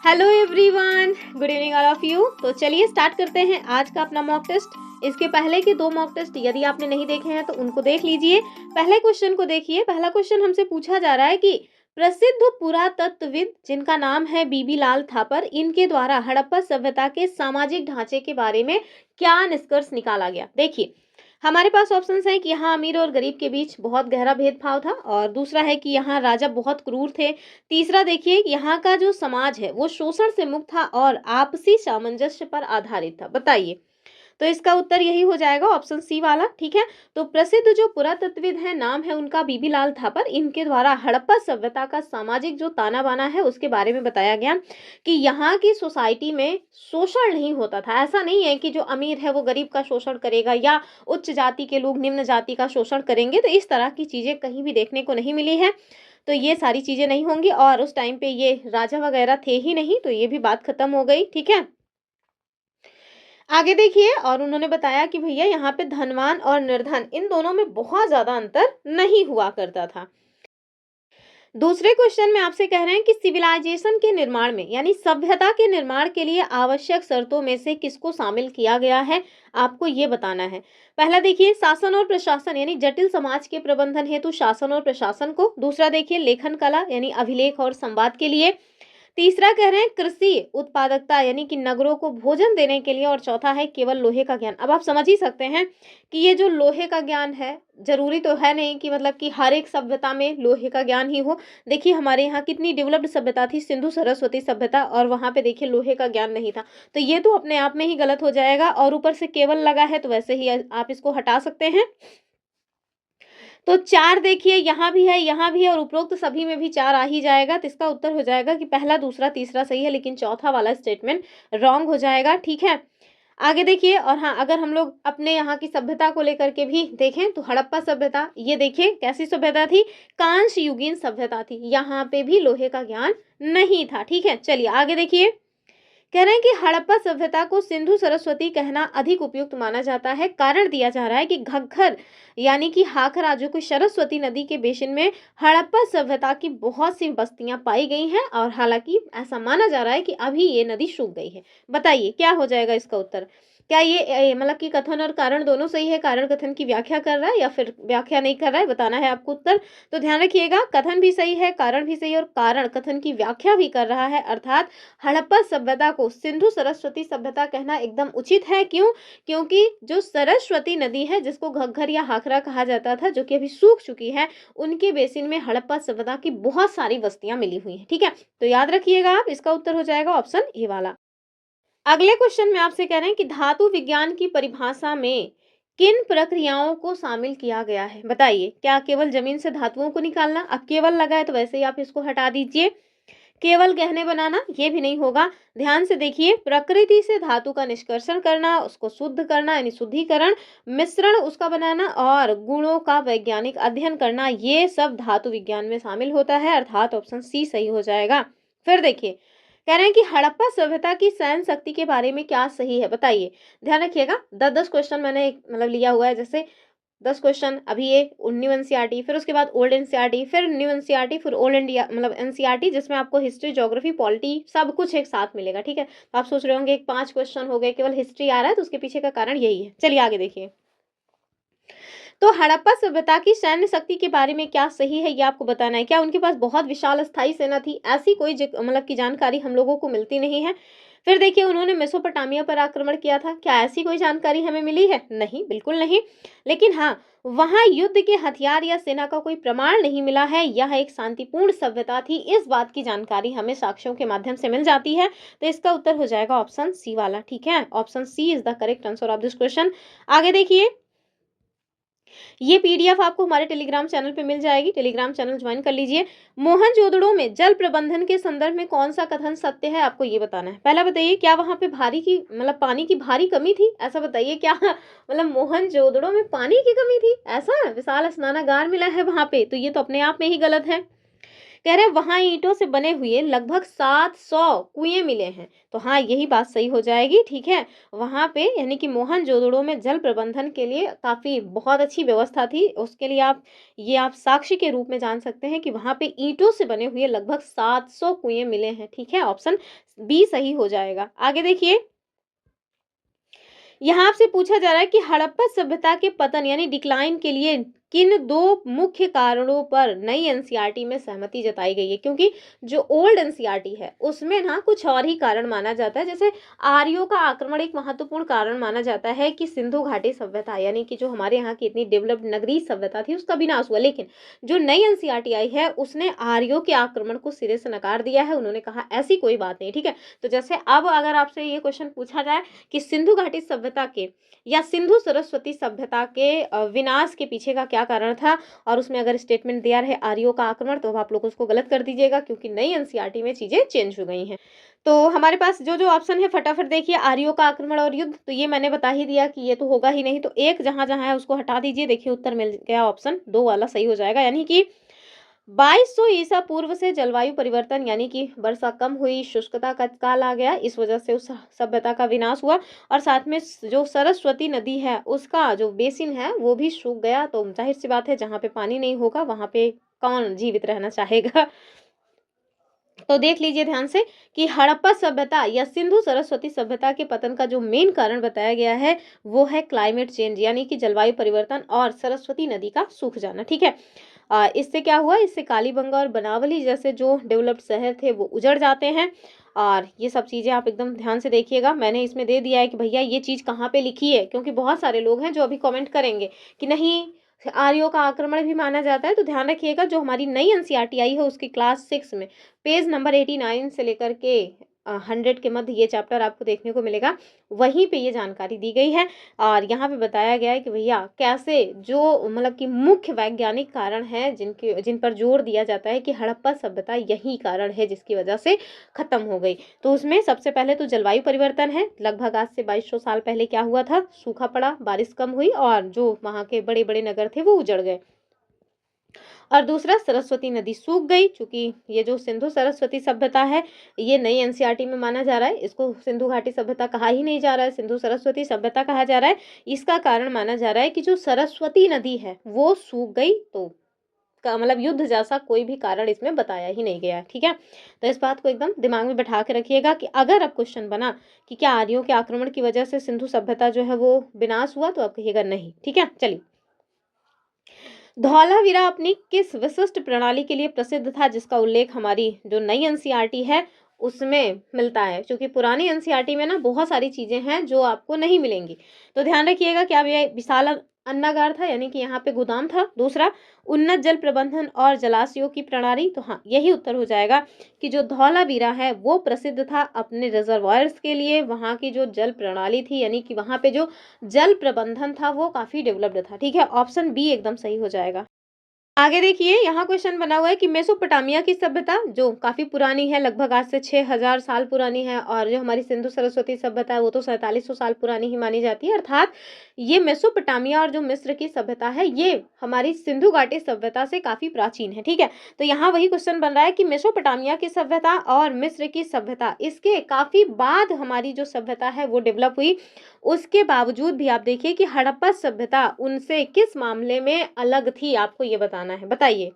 Hello everyone, good evening all of you. तो चलिए start करते हैं आज का अपना मॉक टेस्ट। इसके पहले के दो मॉक टेस्ट यदि आपने नहीं देखे हैं तो उनको देख लीजिए। पहले क्वेश्चन को देखिए। पहला क्वेश्चन हमसे पूछा जा रहा है कि प्रसिद्ध पुरातत्वविद जिनका नाम है बीबी लाल थापर, इनके द्वारा हड़प्पा सभ्यता के सामाजिक ढांचे के बारे में क्या निष्कर्ष निकाला गया। देखिए, हमारे पास ऑप्शंस हैं कि यहाँ अमीर और गरीब के बीच बहुत गहरा भेदभाव था, और दूसरा है कि यहाँ राजा बहुत क्रूर थे। तीसरा देखिए, यहाँ का जो समाज है वो शोषण से मुक्त था और आपसी सामंजस्य पर आधारित था। बताइए, तो इसका उत्तर यही हो जाएगा, ऑप्शन सी वाला। ठीक है, तो प्रसिद्ध जो पुरातत्वविद है, नाम है उनका बीबी लाल थापर, इनके द्वारा हड़प्पा सभ्यता का सामाजिक जो ताना बाना है उसके बारे में बताया गया कि यहाँ की सोसाइटी में शोषण नहीं होता था। ऐसा नहीं है कि जो अमीर है वो गरीब का शोषण करेगा या उच्च जाति के लोग निम्न जाति का शोषण करेंगे, तो इस तरह की चीजें कहीं भी देखने को नहीं मिली है। तो ये सारी चीजें नहीं होंगी, और उस टाइम पे ये राजा वगैरह थे ही नहीं, तो ये भी बात खत्म हो गई। ठीक है, आगे देखिए, और उन्होंने बताया कि भैया यहाँ पे धनवान और निर्धन इन दोनों में बहुत ज्यादा अंतर नहीं हुआ करता था। दूसरे क्वेश्चन में आपसे कह रहे हैं कि सिविलाइजेशन के निर्माण में, यानी सभ्यता के निर्माण के लिए आवश्यक शर्तों में से किसको शामिल किया गया है, आपको ये बताना है। पहला देखिए, शासन और प्रशासन, यानी जटिल समाज के प्रबंधन हेतु शासन और प्रशासन को। दूसरा देखिए, लेखन कला, यानी अभिलेख और संवाद के लिए। तीसरा कह रहे हैं कृषि उत्पादकता, यानी कि नगरों को भोजन देने के लिए। और चौथा है केवल लोहे का ज्ञान। अब आप समझ ही सकते हैं कि ये जो लोहे का ज्ञान है, जरूरी तो है नहीं कि मतलब कि हर एक सभ्यता में लोहे का ज्ञान ही हो। देखिए, हमारे यहाँ कितनी डेवलप्ड सभ्यता थी, सिंधु सरस्वती सभ्यता, और वहां पे देखिए लोहे का ज्ञान नहीं था। तो ये तो अपने आप में ही गलत हो जाएगा, और ऊपर से केवल लगा है तो वैसे ही आप इसको हटा सकते हैं। तो चार देखिए, यहाँ भी है, यहाँ भी है, और उपरोक्त सभी में भी चार आ ही जाएगा। तो इसका उत्तर हो जाएगा कि पहला, दूसरा, तीसरा सही है, लेकिन चौथा वाला स्टेटमेंट रॉन्ग हो जाएगा। ठीक है, आगे देखिए। और हाँ, अगर हम लोग अपने यहाँ की सभ्यता को लेकर के भी देखें तो हड़प्पा सभ्यता, ये देखिए कैसी सभ्यता थी, कांस्य युगीन सभ्यता थी। यहाँ पे भी लोहे का ज्ञान नहीं था। ठीक है, चलिए आगे देखिए। कह रहे हैं कि हड़प्पा सभ्यता को सिंधु सरस्वती कहना अधिक उपयुक्त माना जाता है। कारण दिया जा रहा है कि घग्गर यानी कि हाखरा, जो कि सरस्वती नदी के बेसिन में हड़प्पा सभ्यता की बहुत सी बस्तियां पाई गई हैं, और हालांकि ऐसा माना जा रहा है कि अभी ये नदी सूख गई है। बताइए क्या हो जाएगा इसका उत्तर। क्या ये मतलब कि कथन और कारण दोनों सही है, कारण कथन की व्याख्या कर रहा है या फिर व्याख्या नहीं कर रहा है, बताना है आपको उत्तर। तो ध्यान रखिएगा, कथन भी सही है, कारण भी सही है, और कारण कथन की व्याख्या भी कर रहा है। अर्थात हड़प्पा सभ्यता को सिंधु सरस्वती सभ्यता कहना एकदम उचित है। क्यों? क्योंकि जो सरस्वती नदी है, जिसको घग्गर या हाखरा कहा जाता था, जो कि अभी सूख चुकी है, उनके बेसिन में हड़प्पा सभ्यता की बहुत सारी बस्तियां मिली हुई हैं। ठीक है, तो याद रखिएगा आप, इसका उत्तर हो जाएगा ऑप्शन ए वाला। अगले क्वेश्चन में आपसे कह रहे हैं कि धातु विज्ञान की परिभाषा में किन प्रक्रियाओं को शामिल किया गया है। बताइए, क्या केवल जमीन से धातुओं को निकालना, अब केवल लगा है तो वैसे ही आप इसको हटा दीजिए। केवल गहने बनाना, ये भी नहीं होगा। ध्यान से देखिए, प्रकृति से धातु का निष्कर्षण करना, उसको शुद्ध करना यानी शुद्धिकरण, मिश्रण उसका बनाना, और गुणों का वैज्ञानिक अध्ययन करना, ये सब धातु विज्ञान में शामिल होता है। अर्थात ऑप्शन सी सही हो जाएगा। फिर देखिए, कह रहे हैं कि हड़प्पा सभ्यता की सहन शक्ति के बारे में क्या सही है। बताइए, ध्यान रखिएगा, 10-10 क्वेश्चन मैंने मतलब लिया हुआ है। जैसे 10 क्वेश्चन अभी ये न्यू एनसीईआरटी, फिर उसके बाद ओल्ड एनसीईआरटी, फिर न्यू एनसीईआरटी, फिर ओल्ड इंडिया मतलब एनसीईआरटी, जिसमें आपको हिस्ट्री, ज्योग्राफी, पॉलिटी सब कुछ एक साथ मिलेगा। ठीक है, तो आप सोच रहे होंगे 5 क्वेश्चन हो गए, केवल हिस्ट्री आ रहा है, तो उसके पीछे का कारण यही है। चलिए आगे देखिए। तो हड़प्पा सभ्यता की सैन्य शक्ति के बारे में क्या सही है, ये आपको बताना है। क्या उनके पास बहुत विशाल स्थायी सेना थी? ऐसी कोई मतलब की जानकारी हम लोगों को मिलती नहीं है। फिर देखिए, उन्होंने मेसोपोटामिया पर आक्रमण किया था, क्या ऐसी कोई जानकारी हमें मिली है? नहीं, बिल्कुल नहीं। लेकिन हाँ, वहां युद्ध के हथियार या सेना का कोई प्रमाण नहीं मिला है। यह एक शांतिपूर्ण सभ्यता थी, इस बात की जानकारी हमें साक्ष्यों के माध्यम से मिल जाती है। तो इसका उत्तर हो जाएगा ऑप्शन सी वाला। ठीक है, option C is the correct answer of this question. आगे देखिए, ये पीडीएफ आपको हमारे टेलीग्राम चैनल पे मिल जाएगी, टेलीग्राम चैनल ज्वाइन कर लीजिए। मोहनजोदड़ो में जल प्रबंधन के संदर्भ में कौन सा कथन सत्य है, आपको ये बताना है। पहला बताइए, क्या वहां पे भारी की मतलब पानी की भारी कमी थी? ऐसा बताइए, क्या मतलब मोहनजोदड़ो में पानी की कमी थी? ऐसा विशाल स्नानागार मिला है वहां पे, तो ये तो अपने आप में ही गलत है। कह रहे हैं वहाँ ईंटों से बने हुए लगभग 700 कुएं मिले हैं। तो हाँ, यही बात सही हो जाएगी, ठीक है। वहाँ पे यानी कि मोहनजोदड़ो में जल प्रबंधन के लिए काफ़ी बहुत अच्छी व्यवस्था थी। उसके लिए आप साक्षी के रूप में जान सकते हैं कि वहाँ पे ईंटों से बने हुए लगभग 700 कुएं मिले हैं, ठीक है। ऑप्शन बी सही हो जाएगा। आगे देखिए, यहाँ आपसे पूछा जा रहा है कि हड़प्पा सभ्यता के पतन यानी डिक्लाइन के लिए किन दो मुख्य कारणों पर नई एनसीईआरटी में सहमति जताई गई है। क्योंकि जो ओल्ड एनसीईआरटी है उसमें ना कुछ और ही कारण माना जाता है। जैसे आर्यों का आक्रमण एक महत्वपूर्ण कारण माना जाता है कि सिंधु घाटी सभ्यता यानी कि जो हमारे यहाँ की इतनी डेवलप्ड नगरीय सभ्यता थी उसका विनाश हुआ। लेकिन जो नई एनसीईआरटी आई है उसने आर्यों के आक्रमण को सिरे से नकार दिया है। उन्होंने कहा ऐसी कोई बात नहीं, ठीक है। तो जैसे अब अगर आपसे ये क्वेश्चन पूछा जाए कि सिंधु घाटी सभ्यता के या सिंधु सरस्वती सभ्यता के विनाश के पीछे का क्या कारण था, और उसमें अगर स्टेटमेंट दिया रहे आर्यों का आक्रमण, तो आप लोग उसको गलत कर दीजिएगा क्योंकि नई एनसीईआरटी में चीजें चेंज हो गई हैं। तो हमारे पास जो जो ऑप्शन है फटाफट देखिए, आर्यों का आक्रमण और युद्ध, तो ये मैंने बता ही दिया कि ये तो होगा ही नहीं। तो एक जहां जहां है उसको हटा दीजिए। देखिए उत्तर मिल गया, ऑप्शन दो वाला सही हो जाएगा। यानी कि 2200 ईसा पूर्व से जलवायु परिवर्तन यानी कि वर्षा कम हुई, शुष्कता का काल आ गया, इस वजह से उस सभ्यता का विनाश हुआ। और साथ में जो सरस्वती नदी है उसका जो बेसिन है वो भी सूख गया। तो जाहिर सी बात है जहाँ पे पानी नहीं होगा वहां पे कौन जीवित रहना चाहेगा। तो देख लीजिए ध्यान से कि हड़प्पा सभ्यता या सिंधु सरस्वती सभ्यता के पतन का जो मेन कारण बताया गया है वो है क्लाइमेट चेंज यानी कि जलवायु परिवर्तन और सरस्वती नदी का सूख जाना, ठीक है। इससे क्या हुआ, इससे कालीबंगा और बनावली जैसे जो डेवलप्ड शहर थे वो उजड़ जाते हैं। और ये सब चीज़ें आप एकदम ध्यान से देखिएगा। मैंने इसमें दे दिया है कि भैया ये चीज़ कहाँ पे लिखी है, क्योंकि बहुत सारे लोग हैं जो अभी कमेंट करेंगे कि नहीं आर्यों का आक्रमण भी माना जाता है। तो ध्यान रखिएगा जो हमारी नई एनसीईआरटी आई है उसकी क्लास 6 में पेज नंबर 89 से लेकर के 100 के मध्य ये चैप्टर आपको देखने को मिलेगा। वहीं पे ये जानकारी दी गई है और यहाँ पे बताया गया है कि भैया कैसे जो मतलब कि मुख्य वैज्ञानिक कारण है जिन पर जोर दिया जाता है कि हड़प्पा सभ्यता यही कारण है जिसकी वजह से खत्म हो गई। तो उसमें सबसे पहले तो जलवायु परिवर्तन है। लगभग आज से 2200 साल पहले क्या हुआ था, सूखा पड़ा, बारिश कम हुई और जो वहाँ के बड़े बड़े नगर थे वो उजड़ गए। और दूसरा सरस्वती नदी सूख गई। चूंकि ये जो सिंधु सरस्वती सभ्यता है ये नई एनसीईआरटी में माना जा रहा है, इसको सिंधु घाटी सभ्यता कहा ही नहीं जा रहा है, सिंधु सरस्वती सभ्यता कहा जा रहा है। इसका कारण माना जा रहा है कि जो सरस्वती नदी है वो सूख गई। तो का मतलब युद्ध जैसा कोई भी कारण इसमें बताया ही नहीं गया है, ठीक है। तो इस बात को एकदम दिमाग में बैठा के रखिएगा कि अगर अब क्वेश्चन बना कि क्या आर्यों के आक्रमण की वजह से सिंधु सभ्यता जो है वो विनाश हुआ, तो आप कहिएगा नहीं, ठीक है। चलिए, धौलावीरा अपनी किस विशिष्ट प्रणाली के लिए प्रसिद्ध था जिसका उल्लेख हमारी जो नई एनसीईआरटी है उसमें मिलता है। क्योंकि पुरानी एनसीईआरटी में ना बहुत सारी चीजें हैं जो आपको नहीं मिलेंगी। तो ध्यान रखिएगा क्या ये विशाल अन्नागार था यानी कि यहाँ पे गोदाम था। दूसरा, उन्नत जल प्रबंधन और जलाशयों की प्रणाली। तो हाँ, यही उत्तर हो जाएगा कि जो धौलावीरा है वो प्रसिद्ध था अपने रिजर्वायर्स के लिए। वहाँ की जो जल प्रणाली थी यानी कि वहाँ पे जो जल प्रबंधन था वो काफी डेवलप्ड था, ठीक है। ऑप्शन बी एकदम सही हो जाएगा। आगे देखिए, यहाँ क्वेश्चन बना हुआ है कि मेसोपोटामिया की सभ्यता जो काफी पुरानी है, लगभग आज से 6000 साल पुरानी है, और जो हमारी सिंधु सरस्वती सभ्यता है वो तो 4700 साल पुरानी ही मानी जाती है। अर्थात ये मेसोपोटामिया और जो मिस्र की सभ्यता है ये हमारी सिंधु घाटी सभ्यता से काफी प्राचीन है, ठीक है। तो यहाँ वही क्वेश्चन बन रहा है कि मेसोपोटामिया की सभ्यता और मिस्र की सभ्यता इसके काफी बाद हमारी जो सभ्यता है वो डेवलप हुई। उसके बावजूद भी आप देखिए कि हड़प्पा सभ्यता उनसे किस मामले में अलग थी, आपको ये बताना है। बताइए,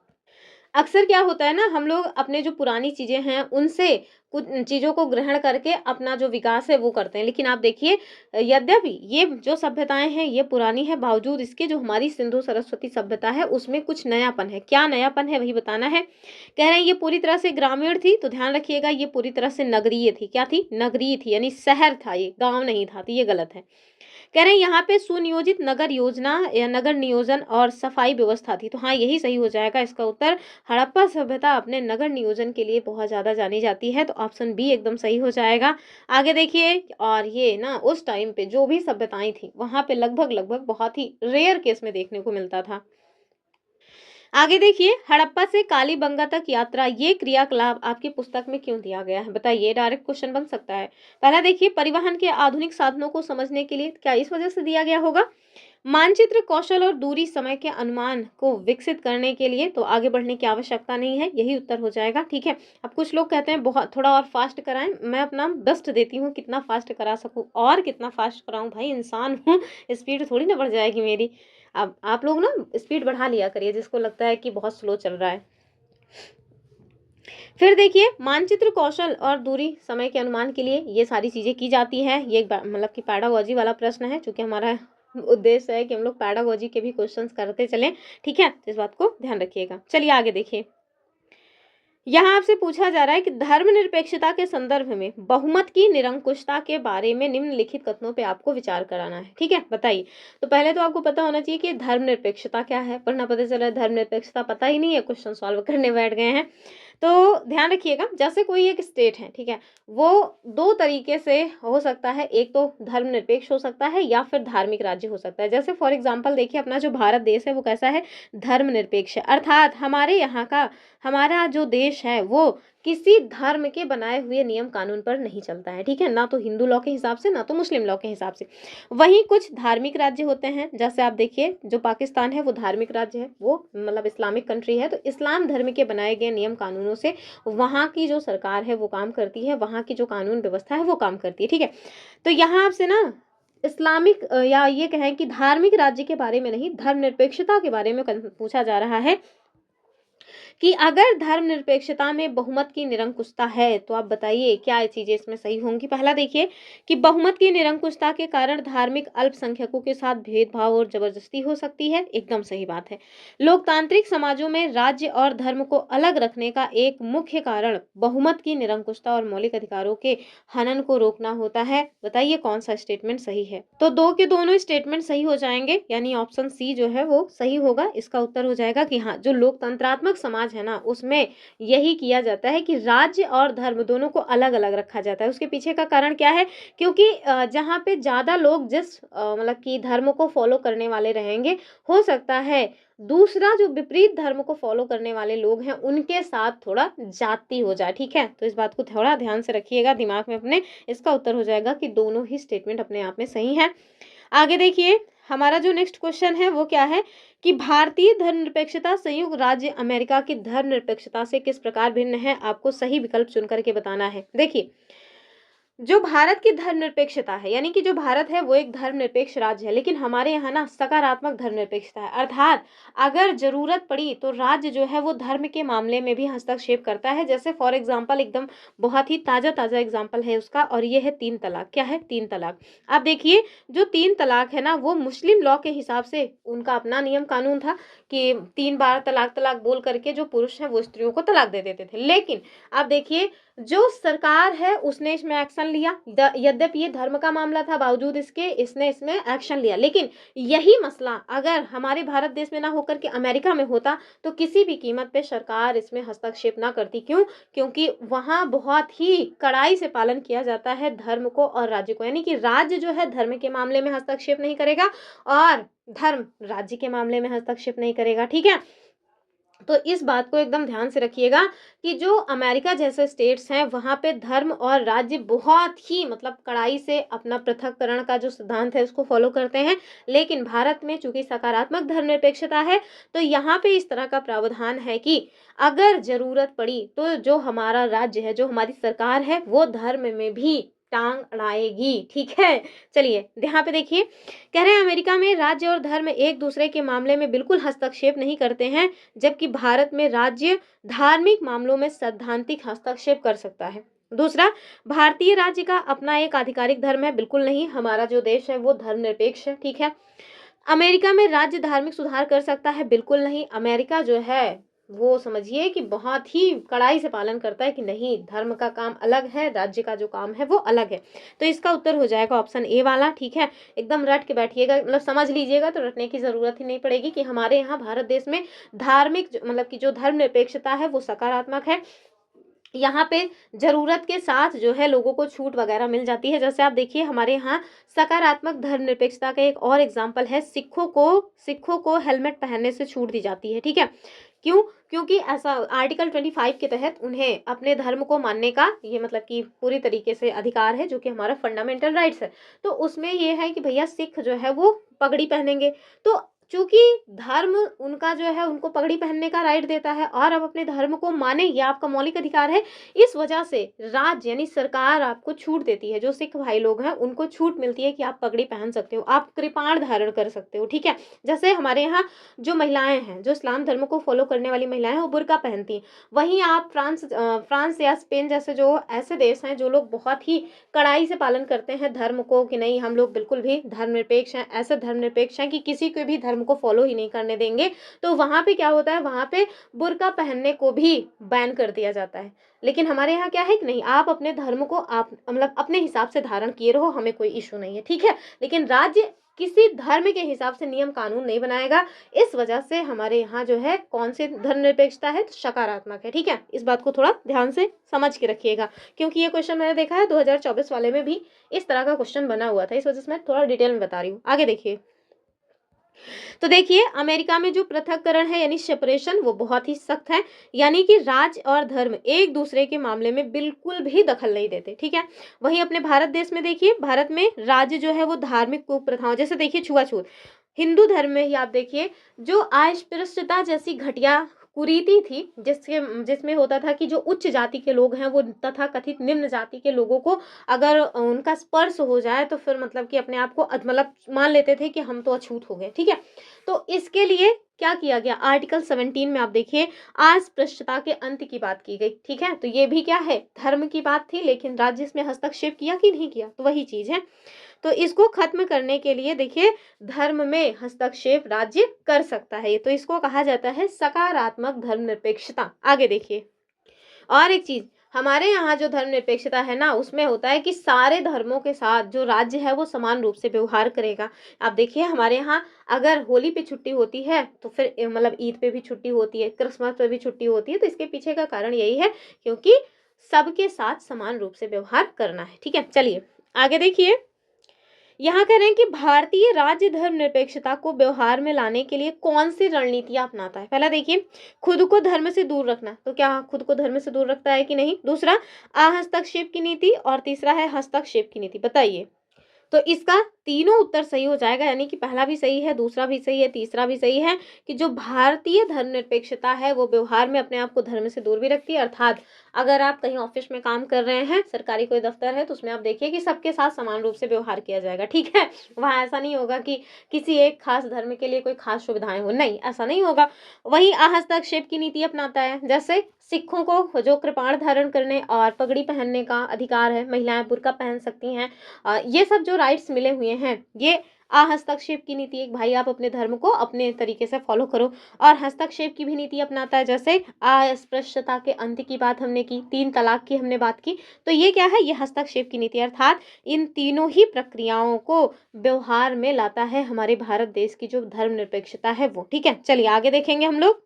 अक्सर क्या होता है ना, हम लोग अपने जो पुरानी चीजें हैं उनसे कुछ चीजों को ग्रहण करके अपना जो विकास है वो करते हैं। लेकिन आप देखिए, यद्यपि ये जो सभ्यताएं हैं ये पुरानी है, बावजूद इसके जो हमारी सिंधु सरस्वती सभ्यता है उसमें कुछ नयापन है। क्या नयापन है वही बताना है। कह रहे हैं ये पूरी तरह से ग्रामीण थी। तो ध्यान रखिएगा ये पूरी तरह से नगरीय थी। क्या थी? नगरीय थी, यानी शहर था, ये गांव नहीं था। तो ये गलत है। कह रहे हैं यहाँ पे सुनियोजित नगर योजना या नगर नियोजन और सफाई व्यवस्था थी। तो हाँ, यही सही हो जाएगा इसका उत्तर। हड़प्पा सभ्यता अपने नगर नियोजन के लिए बहुत ज्यादा जानी जाती है। तो ऑप्शन बी एकदम सही हो जाएगा। आगे देखिए, और ये ना उस टाइम पे जो भी सभ्यताएं थी वहां पे लगभग लगभग बहुत ही रेयर केस में देखने को मिलता था। आगे देखिए, हड़प्पा से कालीबंगा तक यात्रा ये क्रियाकलाप आपकी पुस्तक में क्यों दिया गया है? बताइए, डायरेक्ट क्वेश्चन बन सकता है। पहला देखिए, परिवहन के आधुनिक साधनों को समझने के लिए, क्या इस वजह से दिया गया होगा? मानचित्र कौशल और दूरी समय के अनुमान को विकसित करने के लिए तो आगे बढ़ने की आवश्यकता नहीं है, यही उत्तर हो जाएगा। ठीक है, अब कुछ लोग कहते हैं बहुत थोड़ा और फास्ट कराएं, मैं अपना बेस्ट देती हूँ कितना फास्ट करा सकूँ और कितना फास्ट कराऊँ, भाई इंसान हूँ, स्पीड थोड़ी ना बढ़ जाएगी मेरी। अब आप लोग ना स्पीड बढ़ा लिया करिए जिसको लगता है कि बहुत स्लो चल रहा है। फिर देखिए, मानचित्र कौशल और दूरी समय के अनुमान के लिए ये सारी चीजें की जाती है। ये मतलब कि पैडागोजी वाला प्रश्न है, क्योंकि हमारा उद्देश्य है कि हम लोग पैडागोजी के भी क्वेश्चंस करते चलें। ठीक है, तो इस बात को ध्यान रखिएगा। चलिए आगे देखिए, यहाँ आपसे पूछा जा रहा है कि धर्मनिरपेक्षता के संदर्भ में बहुमत की निरंकुशता के बारे में निम्नलिखित कथनों पे आपको विचार कराना है। ठीक है, बताइए। तो पहले तो आपको पता होना चाहिए कि धर्मनिरपेक्षता क्या है, वरना पता चला धर्मनिरपेक्षता पता ही नहीं है, क्वेश्चन सॉल्व करने बैठ गए हैं। तो ध्यान रखिएगा, जैसे कोई एक स्टेट है, ठीक है, वो दो तरीके से हो सकता है, एक तो धर्मनिरपेक्ष हो सकता है या फिर धार्मिक राज्य हो सकता है। जैसे फॉर एग्जाम्पल देखिए, अपना जो भारत देश है वो कैसा है, धर्मनिरपेक्ष है, अर्थात हमारे यहाँ का हमारा जो देश है वो किसी धर्म के बनाए हुए नियम कानून पर नहीं चलता है। ठीक है, ना तो हिंदू लॉ के हिसाब से ना तो मुस्लिम लॉ के हिसाब से। वहीं कुछ धार्मिक राज्य होते हैं, जैसे आप देखिए जो पाकिस्तान है वो धार्मिक राज्य है, वो मतलब इस्लामिक कंट्री है, तो इस्लाम धर्म के बनाए गए नियम कानूनों से वहाँ की जो सरकार है वो काम करती है, वहाँ की जो कानून व्यवस्था है वो काम करती है। ठीक है, तो यहाँ आपसे ना इस्लामिक या ये कहें कि धार्मिक राज्य के बारे में नहीं, धर्मनिरपेक्षता के बारे में पूछा जा रहा है कि अगर धर्मनिरपेक्षता में बहुमत की निरंकुशता है तो आप बताइए क्या चीजें इसमें सही होंगी। पहला देखिए कि बहुमत की निरंकुशता के कारण धार्मिक अल्पसंख्यकों के साथ भेदभाव और जबरदस्ती हो सकती है, एकदम सही बात है। लोकतांत्रिक समाजों में राज्य और धर्म को अलग रखने का एक मुख्य कारण बहुमत की निरंकुशता और मौलिक अधिकारों के हनन को रोकना होता है। बताइए कौन सा स्टेटमेंट सही है। तो दो के दोनों स्टेटमेंट सही हो जाएंगे, यानी ऑप्शन सी जो है वो सही होगा। इसका उत्तर हो जाएगा कि हाँ, जो लोकतंत्रात्मक समाज है ना उसमें यही किया जाता है कि राज्य और धर्म दोनों को अलग अलग रखा जाता है। उसके पीछे का कारण क्या है, क्योंकि जहाँ पे ज्यादा लोग जिस मतलब कि धर्म को फॉलो करने वाले रहेंगे, हो सकता है दूसरा जो विपरीत धर्म को फॉलो करने वाले लोग हैं उनके साथ थोड़ा जाति हो जाए। ठीक है, तो इस बात को थोड़ा ध्यान से रखिएगा दिमाग में अपने। इसका उत्तर हो जाएगा कि दोनों ही स्टेटमेंट अपने आप में सही है। आगे देखिए, हमारा जो नेक्स्ट क्वेश्चन है वो क्या है कि भारतीय धर्मनिरपेक्षता संयुक्त राज्य अमेरिका की धर्मनिरपेक्षता से किस प्रकार भिन्न है। आपको सही विकल्प चुन करके बताना है। देखिए, जो भारत की धर्मनिरपेक्षता है, यानी कि जो भारत है वो एक धर्मनिरपेक्ष राज्य है, लेकिन हमारे यहाँ ना सकारात्मक धर्मनिरपेक्षता है, अर्थात अगर जरूरत पड़ी तो राज्य जो है वो धर्म के मामले में भी हस्तक्षेप करता है। जैसे फॉर एग्जाम्पल एकदम बहुत ही ताजा एग्जाम्पल है उसका, और ये है 3 तलाक। क्या है? 3 तलाक। आप देखिए, जो 3 तलाक है ना वो मुस्लिम लॉ के हिसाब से उनका अपना नियम कानून था कि 3 बार तलाक तलाक बोल करके जो पुरुष है वो स्त्रियों को तलाक दे देते थे। लेकिन आप देखिए, जो सरकार है उसने इसमें एक्शन लिया, यद्यपि ये धर्म का मामला था, बावजूद इसके इसने इसमें एक्शन लिया। लेकिन यही मसला अगर हमारे भारत देश में ना होकर के अमेरिका में होता तो किसी भी कीमत पे सरकार इसमें हस्तक्षेप ना करती। क्यों? क्योंकि वहाँ बहुत ही कड़ाई से पालन किया जाता है धर्म को और राज्य को, यानी कि राज्य जो है धर्म के मामले में हस्तक्षेप नहीं करेगा और धर्म राज्य के मामले में हस्तक्षेप नहीं करेगा। ठीक है, तो इस बात को एकदम ध्यान से रखिएगा कि जो अमेरिका जैसे स्टेट्स हैं वहाँ पे धर्म और राज्य बहुत ही मतलब कड़ाई से अपना पृथककरण का जो सिद्धांत है उसको फॉलो करते हैं। लेकिन भारत में चूंकि सकारात्मक धर्मनिरपेक्षता है तो यहाँ पे इस तरह का प्रावधान है कि अगर जरूरत पड़ी तो जो हमारा राज्य है, जो हमारी सरकार है, वो धर्म में भी टांग अड़ाएगी। ठीक है, चलिए यहाँ पे देखिए, कह रहे हैं अमेरिका में राज्य और धर्म एक दूसरे के मामले में बिल्कुल हस्तक्षेप नहीं करते हैं, जबकि भारत में राज्य धार्मिक मामलों में सैद्धांतिक हस्तक्षेप कर सकता है। दूसरा, भारतीय राज्य का अपना एक आधिकारिक धर्म है, बिल्कुल नहीं, हमारा जो देश है वो धर्मनिरपेक्ष है। ठीक है, अमेरिका में राज्य धार्मिक सुधार कर सकता है, बिल्कुल नहीं, अमेरिका जो है वो समझिए कि बहुत ही कड़ाई से पालन करता है कि नहीं, धर्म का काम अलग है, राज्य का जो काम है वो अलग है। तो इसका उत्तर हो जाएगा ऑप्शन ए वाला। ठीक है, एकदम रट के बैठिएगा, मतलब समझ लीजिएगा, तो रटने की जरूरत ही नहीं पड़ेगी कि हमारे यहाँ भारत देश में धार्मिक मतलब कि जो धर्मनिरपेक्षता है वो सकारात्मक है। यहाँ पे जरूरत के साथ जो है लोगों को छूट वगैरह मिल जाती है। जैसे आप देखिए, हमारे यहाँ सकारात्मक धर्मनिरपेक्षता का एक और एग्जाम्पल है, सिखों को हेलमेट पहनने से छूट दी जाती है। ठीक है, क्यों? क्योंकि ऐसा आर्टिकल 25 के तहत उन्हें अपने धर्म को मानने का ये मतलब कि पूरी तरीके से अधिकार है, जो कि हमारा फंडामेंटल राइट्स है। तो उसमें ये है कि भैया सिख जो है वो पगड़ी पहनेंगे। तो चूंकि धर्म उनका जो है उनको पगड़ी पहनने का राइट देता है और आप अपने धर्म को माने, ये आपका मौलिक अधिकार है। इस वजह से राज्य यानी सरकार आपको छूट देती है, जो सिख भाई लोग हैं उनको छूट मिलती है कि आप पगड़ी पहन सकते हो, आप कृपाण धारण कर सकते हो, ठीक है। जैसे हमारे यहाँ जो महिलाएं हैं, जो इस्लाम धर्म को फॉलो करने वाली महिलाएं हैं, वो बुर्का पहनती हैं। वहीं आप फ्रांस या स्पेन जैसे जो ऐसे देश हैं जो लोग बहुत ही कड़ाई से पालन करते हैं धर्म को, कि नहीं हम लोग बिल्कुल भी धर्मनिरपेक्ष हैं, ऐसे धर्मनिरपेक्ष हैं कि किसी को भी धर्म को फॉलो ही नहीं करने देंगे, तो वहाँ पे क्या होता है, वहाँ पे बुर्का पहनने को भी बैन कर दिया जाता है। लेकिन हमारे यहाँ क्या है कि नहीं, आप अपने धर्म को आप मतलब अपने हिसाब से धारण किए रहो, हमें कोई इशू नहीं है, ठीक है। लेकिन राज्य किसी धर्म के हिसाब से नियम कानून नहीं बनाएगा। इस वजह से हमारे यहाँ जो है कौन सी धर्मनिरपेक्षता है, तो सकारात्मक है, ठीक है। इस बात को थोड़ा ध्यान से समझ के रखिएगा, क्योंकि ये क्वेश्चन मैंने देखा है 2024 वाले में भी इस तरह का क्वेश्चन बना हुआ था, इस वजह से मैं थोड़ा डिटेल में बता रही हूँ। आगे देखिए, तो देखिए अमेरिका में जो पृथक्करण है यानी सेपरेशन, वो बहुत ही सख्त है, यानी कि राज्य और धर्म एक दूसरे के मामले में बिल्कुल भी दखल नहीं देते, ठीक है। वहीं अपने भारत देश में देखिए, भारत में राज्य जो है वो धार्मिक कुप्रथाओं, जैसे देखिए छुआछूत, हिंदू धर्म में ही आप देखिए जो अस्पृश्यता जैसी घटिया कुरीति थी, जिसमें होता था कि जो उच्च जाति के लोग हैं वो तथा कथित निम्न जाति के लोगों को अगर उनका स्पर्श हो जाए तो फिर मतलब कि अपने आप को मतलब मान लेते थे कि हम तो अछूत हो गए, ठीक है। तो इसके लिए क्या किया गया, आर्टिकल 17 में आप देखिए अस्पृश्यता के अंत की बात की गई, ठीक है। तो ये भी क्या है, धर्म की बात थी, लेकिन राज्य इसमें हस्तक्षेप किया कि नहीं किया, तो वही चीज है। तो इसको खत्म करने के लिए देखिए धर्म में हस्तक्षेप राज्य कर सकता है, तो इसको कहा जाता है सकारात्मक धर्मनिरपेक्षता। आगे देखिए, और एक चीज, हमारे यहाँ जो धर्मनिरपेक्षता है ना, उसमें होता है कि सारे धर्मों के साथ जो राज्य है वो समान रूप से व्यवहार करेगा। आप देखिए हमारे यहाँ अगर होली पे छुट्टी होती है तो फिर मतलब ईद पे भी छुट्टी होती है, क्रिसमस पे भी छुट्टी होती है, तो इसके पीछे का कारण यही है, क्योंकि सबके साथ समान रूप से व्यवहार करना है, ठीक है। चलिए आगे देखिए, यहाँ कह रहे हैं कि भारतीय राज्य धर्मनिरपेक्षता को व्यवहार में लाने के लिए कौन सी रणनीतियां अपनाता है। पहला देखिए, खुद को धर्म से दूर रखना, तो क्या खुद को धर्म से दूर रखता है कि नहीं। दूसरा, अहस्तक्षेप की नीति, और तीसरा है हस्तक्षेप की नीति। बताइए, तो इसका तीनों उत्तर सही हो जाएगा, यानी कि पहला भी सही है, दूसरा भी सही है, तीसरा भी सही है, कि जो भारतीय धर्मनिरपेक्षता है वो व्यवहार में अपने आप को धर्म से दूर भी रखती है। अर्थात अगर आप कहीं ऑफिस में काम कर रहे हैं, सरकारी कोई दफ्तर है, तो उसमें आप देखिए कि सबके साथ समान रूप से व्यवहार किया जाएगा, ठीक है। वहाँ ऐसा नहीं होगा कि किसी एक खास धर्म के लिए कोई खास सुविधाएं हो, नहीं, ऐसा नहीं होगा। वही हस्तक्षेप की नीति अपनाता है, जैसे सिखों को जो कृपाण धारण करने और पगड़ी पहनने का अधिकार है, महिलाएं बुर्का पहन सकती हैं, ये सब जो राइट्स मिले हुए हैं, ये हस्तक्षेप की नीति, एक भाई आप अपने धर्म को अपने तरीके से फॉलो करो। और हस्तक्षेप की भी नीति अपनाता है, जैसे अस्पृश्यता के अंत की बात हमने की, 3 तलाक की हमने बात की, तो ये क्या है, ये हस्तक्षेप की नीति, अर्थात इन तीनों ही प्रक्रियाओं को व्यवहार में लाता है हमारे भारत देश की जो धर्मनिरपेक्षता है वो, ठीक है। चलिए आगे देखेंगे हम लोग,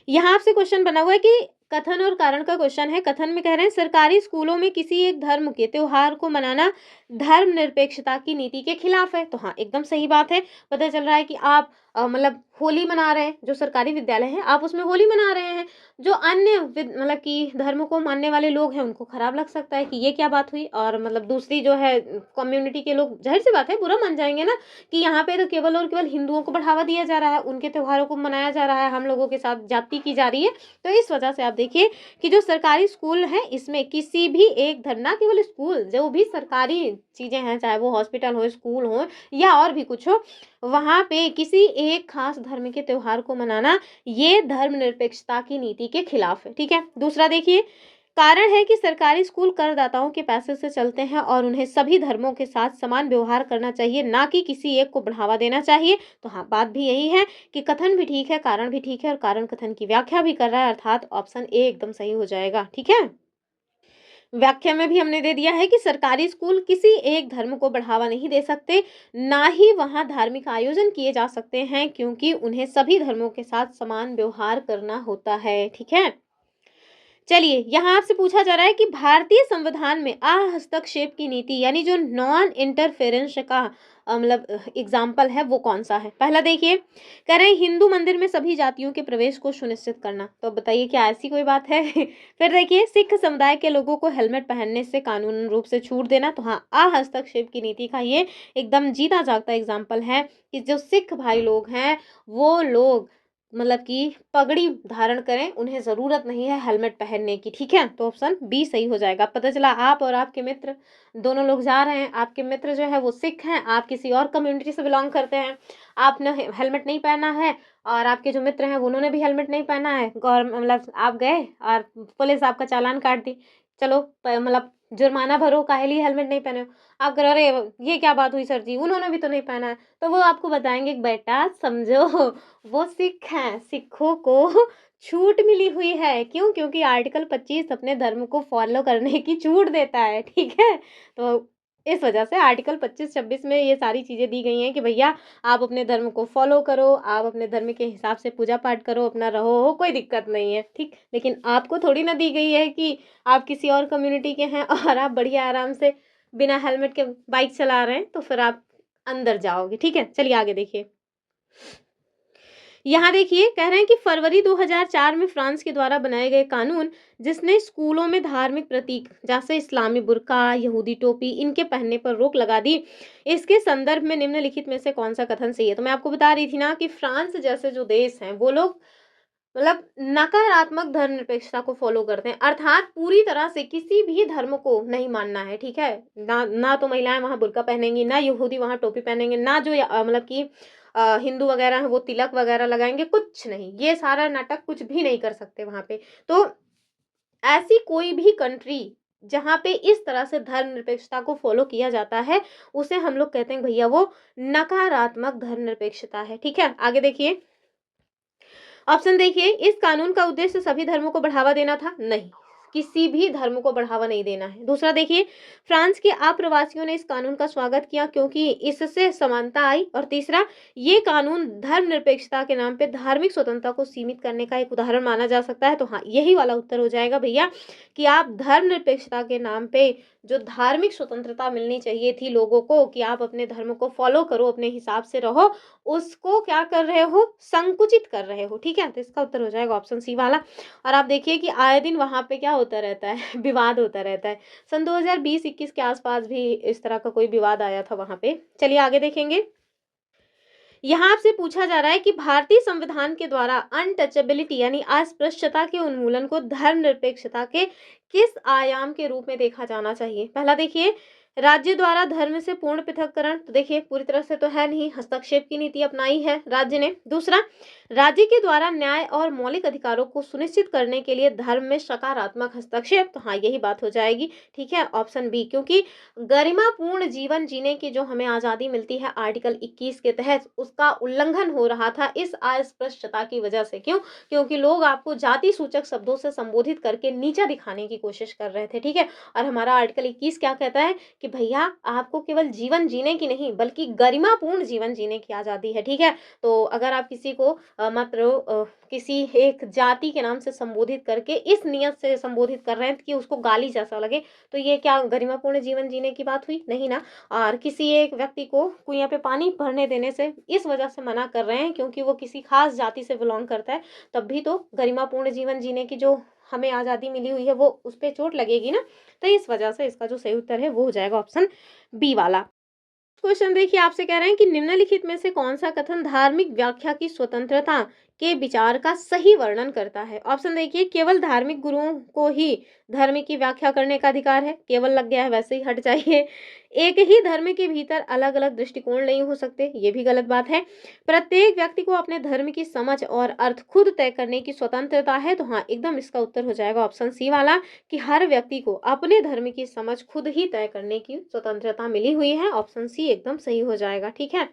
यहाँ आपसे क्वेश्चन बना हुआ है कि कथन और कारण का क्वेश्चन है। कथन में कह रहे हैं सरकारी स्कूलों में किसी एक धर्म के त्योहार को मनाना धर्मनिरपेक्षता की नीति के खिलाफ है। तो हाँ, एकदम सही बात है। पता चल रहा है कि आप मतलब होली मना रहे हैं, जो सरकारी विद्यालय है आप उसमें होली मना रहे हैं, जो अन्य मतलब कि धर्म को मानने वाले लोग हैं उनको खराब लग सकता है कि ये क्या बात हुई, और मतलब दूसरी जो है कम्युनिटी के लोग, जाहिर सी बात है बुरा मान जाएंगे ना, कि यहाँ पे तो केवल और केवल हिंदुओं को बढ़ावा दिया जा रहा है, उनके त्योहारों को मनाया जा रहा है, हम लोगों के साथ जाति की जा रही है। तो इस वजह से आप देखिए कि जो सरकारी स्कूल है इसमें किसी भी एक धर्म, ना केवल स्कूल, जो भी सरकारी चीजें हैं, चाहे वो हॉस्पिटल हो, स्कूल हो या और भी कुछ हो, वहां पे किसी एक खास धर्म के त्योहार को मनाना ये धर्मनिरपेक्षता की नीति के खिलाफ है, ठीक है। दूसरा देखिए, कारण है कि सरकारी स्कूल करदाताओं के पैसे से चलते हैं और उन्हें सभी धर्मों के साथ समान व्यवहार करना चाहिए, ना कि किसी एक को बढ़ावा देना चाहिए। तो हाँ, बात भी यही है कि कथन भी ठीक है, कारण भी ठीक है, और कारण कथन की व्याख्या भी कर रहा है, अर्थात ऑप्शन ए एकदम सही हो जाएगा, ठीक है। व्याख्या में भी हमने दे दिया है कि सरकारी स्कूल किसी एक धर्म को बढ़ावा नहीं दे सकते, ना ही वहां धार्मिक आयोजन किए जा सकते हैं, क्योंकि उन्हें सभी धर्मों के साथ समान व्यवहार करना होता है, ठीक है। चलिए, यहाँ आपसे पूछा जा रहा है कि भारतीय संविधान में हस्तक्षेप की नीति यानी जो नॉन इंटरफेरेंस का मतलब एग्जाम्पल है वो कौन सा है? पहला देखिए, कह रहे हैं हिंदू मंदिर में सभी जातियों के प्रवेश को सुनिश्चित करना। तो बताइए क्या ऐसी कोई बात है? फिर देखिए, सिख समुदाय के लोगों को हेलमेट पहनने से कानूनी रूप से छूट देना। तो हाँ, हस्तक्षेप की नीति का ये एकदम जीता जागता एग्जाम्पल है कि जो सिख भाई लोग हैं वो लोग मतलब कि पगड़ी धारण करें, उन्हें ज़रूरत नहीं है हेलमेट पहनने की, ठीक है? तो ऑप्शन बी सही हो जाएगा। पता चला आप और आपके मित्र दोनों लोग जा रहे हैं, आपके मित्र जो है वो सिख हैं, आप किसी और कम्युनिटी से बिलॉन्ग करते हैं, आपने हेलमेट नहीं पहना है और आपके जो मित्र हैं उन्होंने भी हेलमेट नहीं पहना है, मतलब आप गए और पुलिस आपका चालान काट दी। चलो मतलब जुर्माना भरो, काहे लिए हेलमेट नहीं पहने हो? आप कह रहे हो, अरे ये क्या बात हुई सर जी, उन्होंने भी तो नहीं पहना है। तो वो आपको बताएंगे कि बेटा समझो, वो सिख हैं, सिखों को छूट मिली हुई है। क्यों? क्योंकि आर्टिकल 25 अपने धर्म को फॉलो करने की छूट देता है, ठीक है? तो इस वजह से आर्टिकल 25-26 में ये सारी चीज़ें दी गई हैं कि भैया आप अपने धर्म को फॉलो करो, आप अपने धर्म के हिसाब से पूजा पाठ करो, अपना रहो, कोई दिक्कत नहीं है, ठीक? लेकिन आपको थोड़ी ना दी गई है कि आप किसी और कम्युनिटी के हैं और आप बढ़िया आराम से बिना हेलमेट के बाइक चला रहे हैं, तो फिर आप अंदर जाओगे, ठीक है? चलिए आगे देखिए। यहाँ देखिए, कह रहे हैं कि फरवरी 2004 में फ्रांस के द्वारा बनाए गए कानून जिसने स्कूलों में धार्मिक प्रतीक जैसे इस्लामी बुर्का, यहूदी टोपी इनके पहनने पर रोक लगा दी। इसके संदर्भ में निम्नलिखित में से कौन सा कथन सही है? तो मैं आपको बता रही थी ना कि फ्रांस जैसे जो देश हैं वो लोग मतलब नकारात्मक धर्मनिरपेक्षता को फॉलो करते हैं, अर्थात पूरी तरह से किसी भी धर्म को नहीं मानना है, ठीक है? ना ना तो महिलाएं वहां बुर्का पहनेंगी, ना यहूदी वहां टोपी पहनेंगे, ना जो मतलब कि हिंदू वगैरह हैं वो तिलक वगैरह लगाएंगे, कुछ नहीं। ये सारा नाटक कुछ भी नहीं कर सकते वहां पे। तो ऐसी कोई भी कंट्री जहाँ पे इस तरह से धर्मनिरपेक्षता को फॉलो किया जाता है उसे हम लोग कहते हैं भैया वो नकारात्मक धर्मनिरपेक्षता है, ठीक है? आगे देखिए, ऑप्शन देखिए, इस कानून का उद्देश्य सभी धर्मों को बढ़ावा देना था? नहीं, किसी भी धर्म को बढ़ावा नहीं देना है। दूसरा देखिए, फ्रांस के अप्रवासियों ने इस कानून का स्वागत किया क्योंकि इससे समानता आई। और तीसरा, ये कानून धर्मनिरपेक्षता के नाम पे धार्मिक स्वतंत्रता को सीमित करने का एक उदाहरण माना जा सकता है। तो हाँ, यही वाला उत्तर हो जाएगा भैया कि आप धर्मनिरपेक्षता के नाम पे जो धार्मिक स्वतंत्रता मिलनी चाहिए थी लोगों को कि आप अपने धर्म को फॉलो करो, अपने हिसाब से रहो, उसको क्या कर रहे हो? संकुचित कर रहे हो, ठीक है? तो इसका उत्तर हो जाएगा ऑप्शन सी वाला। और आप देखिए कि आए दिन वहाँ पे क्या होता रहता है? विवाद होता रहता है। सन 2020-21 के आसपास भी इस तरह का कोई विवाद आया था वहाँ पे। चलिए आगे देखेंगे। यहाँ आपसे पूछा जा रहा है कि भारतीय संविधान के द्वारा अनटचेबिलिटी यानी अस्पृश्यता के उन्मूलन को धर्मनिरपेक्षता के किस आयाम के रूप में देखा जाना चाहिए? पहला देखिए, राज्य द्वारा धर्म से पूर्ण पृथक्करण। तो देखिए पूरी तरह से तो है नहीं, हस्तक्षेप की नीति अपनाई है राज्य ने। दूसरा, राज्य के द्वारा न्याय और मौलिक अधिकारों को सुनिश्चित करने के लिए धर्म में सकारात्मक हस्तक्षेप। तो हाँ, यही बात हो जाएगी, ठीक है? ऑप्शन बी, क्योंकि गरिमापूर्ण जीवन जीने की जो हमें आज़ादी मिलती है आर्टिकल 21 के तहत, उसका उल्लंघन हो रहा था इस अस्पृश्यता की वजह से। क्यों? क्योंकि लोग आपको जाति सूचक शब्दों से संबोधित करके नीचा दिखाने की कोशिश कर रहे थे, ठीक है? और हमारा आर्टिकल 21 क्या कहता है कि भैया आपको केवल जीवन जीने की नहीं बल्कि गरिमापूर्ण जीवन जीने की आज़ादी है, ठीक है? तो अगर आप किसी को मात्र किसी एक जाति के नाम से संबोधित करके इस नियत से संबोधित कर रहे हैं कि उसको गाली जैसा लगे, तो ये क्या गरिमापूर्ण जीवन जीने की बात हुई? नहीं ना। और किसी एक व्यक्ति को कुइयां पे पानी भरने देने से इस वजह से मना कर रहे हैं क्योंकि वो किसी खास जाति से बिलोंग करता है, तब भी तो गरिमापूर्ण जीवन जीने की जो हमें आज़ादी मिली हुई है वो उस पर चोट लगेगी ना। तो इस वजह से इसका जो सही उत्तर है वो हो जाएगा ऑप्शन बी वाला। क्वेश्चन देखिए, आपसे कह रहे हैं कि निम्नलिखित में से कौन सा कथन धार्मिक व्याख्या की स्वतंत्रता के विचार का सही वर्णन करता है? ऑप्शन देखिए, केवल धार्मिक गुरुओं को ही धर्म की व्याख्या करने का अधिकार है। केवल लग गया है, वैसे ही हट जाइए। एक ही धर्म के भीतर अलग अलग दृष्टिकोण नहीं हो सकते, ये भी गलत बात है। प्रत्येक व्यक्ति को अपने धर्म की समझ और अर्थ खुद तय करने की स्वतंत्रता है। तो हाँ, एकदम इसका उत्तर हो जाएगा ऑप्शन सी वाला कि हर व्यक्ति को अपने धर्म की समझ खुद ही तय करने की स्वतंत्रता मिली हुई है। ऑप्शन सी एकदम सही हो जाएगा, ठीक है?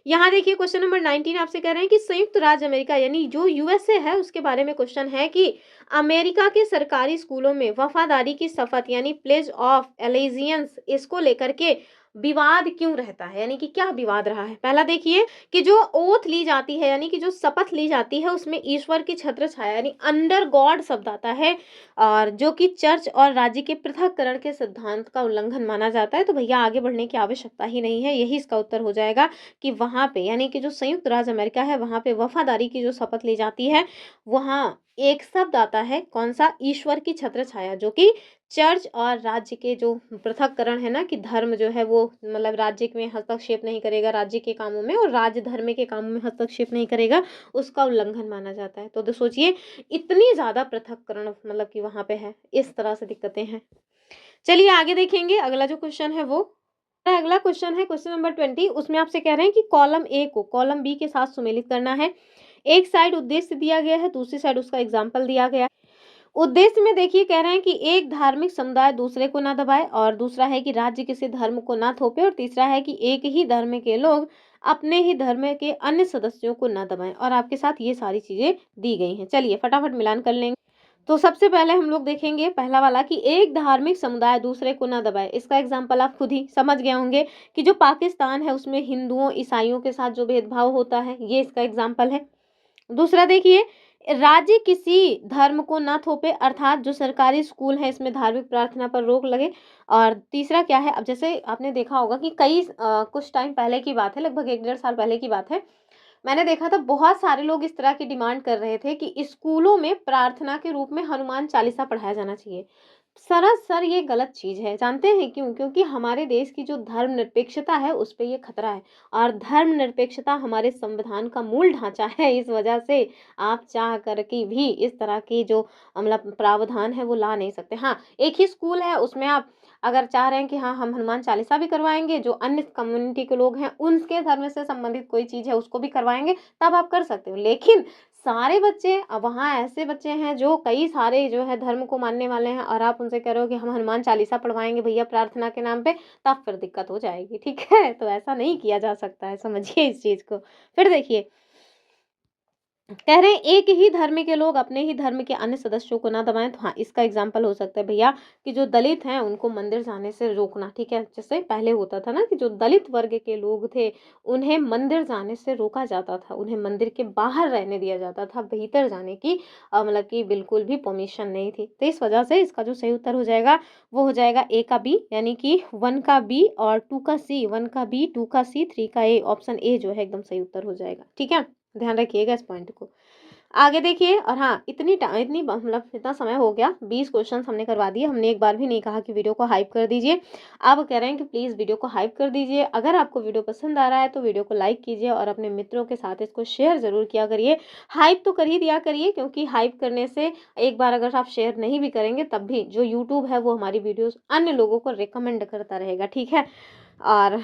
यहाँ देखिए, क्वेश्चन नंबर 19 आपसे कह रहे हैं कि संयुक्त राज्य अमेरिका यानी जो यूएसए है उसके बारे में क्वेश्चन है कि अमेरिका के सरकारी स्कूलों में वफादारी की शपथ यानी प्लेज ऑफ एलिजियंस इसको लेकर के विवाद क्यों रहता है, यानी कि क्या विवाद रहा है। पहला देखिए कि जो ओथ ली जाती है, यानी कि जो शपथ ली जाती है, उसमें ईश्वर की छत्र छाया यानी अंडर गॉड शब्द आता है, और जो कि चर्च और राज्य के पृथककरण के सिद्धांत का उल्लंघन माना जाता है। तो भैया आगे बढ़ने की आवश्यकता ही नहीं है, यही इसका उत्तर हो जाएगा कि वहाँ पे, यानी कि जो संयुक्त राज्य अमेरिका है, वहाँ पे वफादारी की जो शपथ ली जाती है, वहाँ एक शब्द आता है, कौन सा, ईश्वर की छत्र छाया, जो कि चर्च और राज्य के जो पृथककरण है ना, कि धर्म जो है वो मतलब राज्य में हस्तक्षेप नहीं करेगा राज्य के कामों में, और राज्य धर्म के कामों में हस्तक्षेप नहीं करेगा, उसका उल्लंघन माना जाता है। तो सोचिए इतनी ज्यादा पृथककरण मतलब कि वहां पे है, इस तरह से दिक्कतें हैं। चलिए आगे देखेंगे, अगला जो क्वेश्चन है वो, अगला क्वेश्चन है क्वेश्चन नंबर 20। उसमें आपसे कह रहे हैं कि कॉलम ए को कॉलम बी के साथ सुमेलित करना है। एक साइड उद्देश्य दिया गया है, दूसरी साइड उसका एग्जाम्पल दिया गया है। उद्देश्य में देखिए कह रहे हैं कि एक धार्मिक समुदाय दूसरे को ना दबाए, और दूसरा है कि राज्य किसी धर्म को ना थोपे, और तीसरा है कि एक ही धर्म के लोग अपने ही धर्म के अन्य सदस्यों को ना दबाएं। और आपके साथ ये सारी चीजें दी गई हैं। चलिए फटाफट मिलान कर लेंगे। तो सबसे पहले हम लोग देखेंगे पहला वाला कि एक धार्मिक समुदाय दूसरे को ना दबाए। इसका एग्जाम्पल आप खुद ही समझ गए होंगे कि जो पाकिस्तान है उसमें हिंदुओं ईसाइयों के साथ जो भेदभाव होता है, ये इसका एग्जाम्पल है। दूसरा देखिए, राज्य किसी धर्म को ना थोपे, अर्थात जो सरकारी स्कूल है इसमें धार्मिक प्रार्थना पर रोक लगे। और तीसरा क्या है, अब जैसे आपने देखा होगा कि कुछ टाइम पहले की बात है, लगभग 1 डेढ़ साल पहले की बात है, मैंने देखा था बहुत सारे लोग इस तरह की डिमांड कर रहे थे कि स्कूलों में प्रार्थना के रूप में हनुमान चालीसा पढ़ाया जाना चाहिए। सरासर ये गलत चीज है। जानते हैं क्यों? क्योंकि हमारे देश की जो धर्मनिरपेक्षता है उस पे ये खतरा है, और धर्मनिरपेक्षता हमारे संविधान का मूल ढांचा है। इस वजह से आप चाह कर के भी इस तरह की जो मतलब प्रावधान है वो ला नहीं सकते। हाँ, एक ही स्कूल है, उसमें आप अगर चाह रहे हैं कि हाँ हम हनुमान चालीसा भी करवाएंगे, जो अन्य कम्युनिटी के लोग हैं उनके धर्म से संबंधित कोई चीज है उसको भी करवाएंगे, तब आप कर सकते हो। लेकिन सारे बच्चे, अब वहाँ ऐसे बच्चे हैं जो कई सारे जो है धर्म को मानने वाले हैं, और आप उनसे कह रहे हो कि हम हनुमान चालीसा पढ़वाएंगे भैया प्रार्थना के नाम पे, तब फिर दिक्कत हो जाएगी। ठीक है, तो ऐसा नहीं किया जा सकता है, समझिए इस चीज को। फिर देखिए कह रहे हैं एक ही धर्म के लोग अपने ही धर्म के अन्य सदस्यों को ना दबाएं। तो हाँ, इसका एग्जाम्पल हो सकता है भैया कि जो दलित हैं उनको मंदिर जाने से रोकना। ठीक है, जैसे पहले होता था ना कि जो दलित वर्ग के लोग थे उन्हें मंदिर जाने से रोका जाता था, उन्हें मंदिर के बाहर रहने दिया जाता था, भीतर जाने की मतलब कि बिल्कुल भी परमिशन नहीं थी। तो इस वजह से इसका जो सही उत्तर हो जाएगा वो हो जाएगा ए का बी, यानी कि 1 का बी और 2 का सी, 1 का बी, 2 का सी, 3 का ए। ऑप्शन ए जो है एकदम सही उत्तर हो जाएगा। ठीक है, ध्यान रखिएगा इस पॉइंट को। आगे देखिए, और हाँ इतनी मतलब इतना समय हो गया, 20 क्वेश्चन हमने करवा दिए। हमने एक बार भी नहीं कहा कि वीडियो को हाइप कर दीजिए। अब कह रहे हैं कि प्लीज़ वीडियो को हाइप कर दीजिए। अगर आपको वीडियो पसंद आ रहा है तो वीडियो को लाइक कीजिए और अपने मित्रों के साथ इसको शेयर ज़रूर किया करिए। हाइप तो कर ही दिया करिए, क्योंकि हाइप करने से एक बार अगर आप शेयर नहीं भी करेंगे तब भी जो यूट्यूब है वो हमारी वीडियोज़ अन्य लोगों को रिकमेंड करता रहेगा। ठीक है, और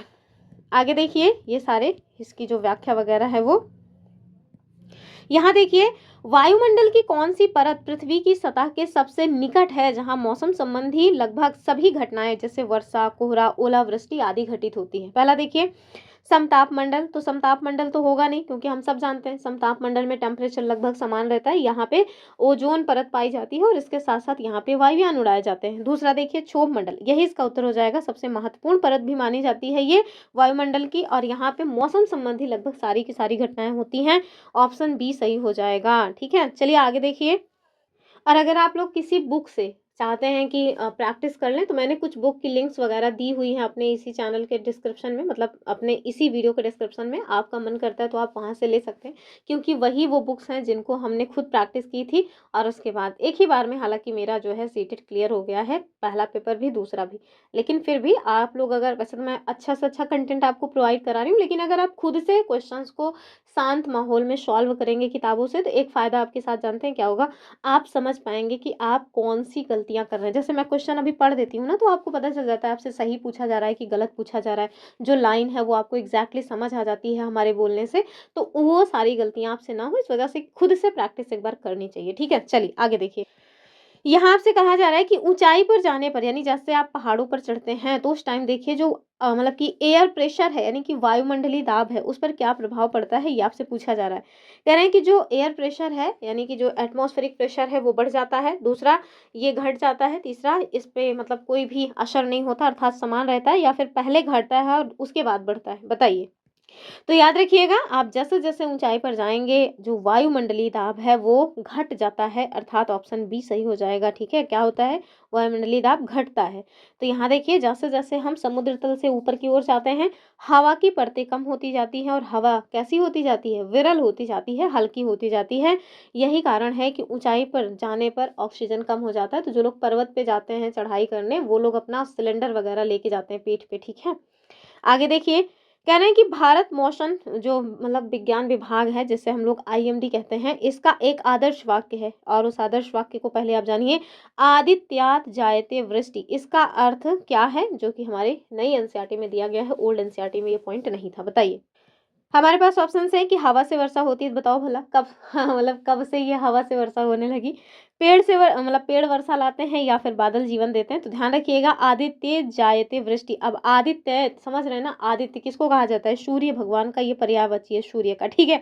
आगे देखिए ये सारे इसकी जो व्याख्या वगैरह है वो, यहाँ देखिए वायुमंडल की कौन सी परत पृथ्वी की सतह के सबसे निकट है, जहां मौसम संबंधी लगभग सभी घटनाएं जैसे वर्षा, कोहरा, ओलावृष्टि आदि घटित होती है। पहला देखिए समताप मंडल। तो समताप मंडल तो होगा नहीं, क्योंकि हम सब जानते हैं समताप मंडल में टेम्परेचर लगभग समान रहता है। यहाँ पे ओजोन परत पाई जाती है और इसके साथ साथ यहाँ पे वायुयान उड़ाए जाते हैं। दूसरा देखिए क्षोभ मंडल, यही इसका उत्तर हो जाएगा। सबसे महत्वपूर्ण परत भी मानी जाती है ये वायुमंडल की, और यहाँ पे मौसम संबंधी लगभग सारी की सारी घटनाएं होती हैं। ऑप्शन बी सही हो जाएगा। ठीक है, चलिए आगे देखिए। और अगर आप लोग किसी बुक से चाहते हैं कि प्रैक्टिस कर लें, तो मैंने कुछ बुक की लिंक्स वगैरह दी हुई हैं अपने इसी चैनल के डिस्क्रिप्शन में, मतलब अपने इसी वीडियो के डिस्क्रिप्शन में। आपका मन करता है तो आप वहां से ले सकते हैं, क्योंकि वही वो बुक्स हैं जिनको हमने खुद प्रैक्टिस की थी। और उसके बाद एक ही बार में, हालांकि मेरा जो है सीटेट क्लियर हो गया है, पहला पेपर भी दूसरा भी। लेकिन फिर भी आप लोग अगर, वैसे तो मैं अच्छा से अच्छा कंटेंट आपको प्रोवाइड करा रही हूँ, लेकिन अगर आप खुद से क्वेश्चन को शांत माहौल में सॉल्व करेंगे किताबों से, तो एक फायदा आपके साथ जानते हैं क्या होगा, आप समझ पाएंगे कि आप कौन सी गलतियां कर रहे हैं। जैसे मैं क्वेश्चन अभी पढ़ देती हूँ ना, तो आपको पता चल जाता है आपसे सही पूछा जा रहा है कि गलत पूछा जा रहा है। जो लाइन है वो आपको एग्जैक्टली समझ आ जाती है हमारे बोलने से, तो वो सारी गलतियां आपसे ना हो, इस वजह से खुद से प्रैक्टिस एक बार करनी चाहिए। ठीक है, चलिए आगे देखिए। यहाँ आपसे कहा जा रहा है कि ऊँचाई पर जाने पर यानी जैसे आप पहाड़ों पर चढ़ते हैं तो उस टाइम देखिए जो मतलब कि एयर प्रेशर है यानी कि वायुमंडलीय दाब है उस पर क्या प्रभाव पड़ता है ये आपसे पूछा जा रहा है। कह रहे हैं कि जो एयर प्रेशर है यानी कि जो एटमॉस्फेरिक प्रेशर है वो बढ़ जाता है, दूसरा ये घट जाता है, तीसरा इस पे मतलब कोई भी असर नहीं होता अर्थात समान रहता है या फिर पहले घटता है और उसके बाद बढ़ता है? बताइए। तो याद रखिएगा आप जैसे-जैसे ऊँचाई पर जाएँगे, जो वायुमंडलीय दाब है वो घट जाता है अर्थात ऑप्शन बी सही हो जाएगा, ठीक है? क्या होता है? वायुमंडलीय दाब घटता है। तो यहाँ देखिए जैसे-जैसे हम समुद्र तल से ऊपर की ओर जाते हैं, हवा की परतें कम होती जाती हैं और हवा कैसी होती जाती है? विरल होती जाती है, हल्की होती जाती है। यही कारण है कि ऊँचाई पर जाने पर ऑक्सीजन कम हो जाता है, तो जो लोग पर्वत पे जाते हैं चढ़ाई करने, वो लोग अपना सिलेंडर वगैरह लेके जाते हैं पीठ पे, ठीक है? आगे देखिए कह रहे हैं कि भारत मौसम जो मतलब विज्ञान विभाग है जिसे हम लोग आईएमडी कहते हैं इसका एक आदर्श वाक्य है और उस आदर्श वाक्य को पहले आप जानिए। आदित्यात जायते वृष्टि इसका अर्थ क्या है जो कि हमारे नई एनसीईआरटी में दिया गया है, ओल्ड एनसीईआरटी में ये पॉइंट नहीं था। बताइए। हमारे पास ऑप्शंस हैं कि हवा से वर्षा होती है, बताओ भला कब हाँ, मतलब कब से ये हवा से वर्षा होने लगी? पेड़ से मतलब पेड़ वर्षा लाते हैं या फिर बादल जीवन देते हैं? तो ध्यान रखिएगा आदित्य जायते वृष्टि। अब आदित्य समझ रहे हैं ना? आदित्य किसको कहा जाता है? सूर्य भगवान का ये पर्यायवाची है सूर्य का, ठीक है?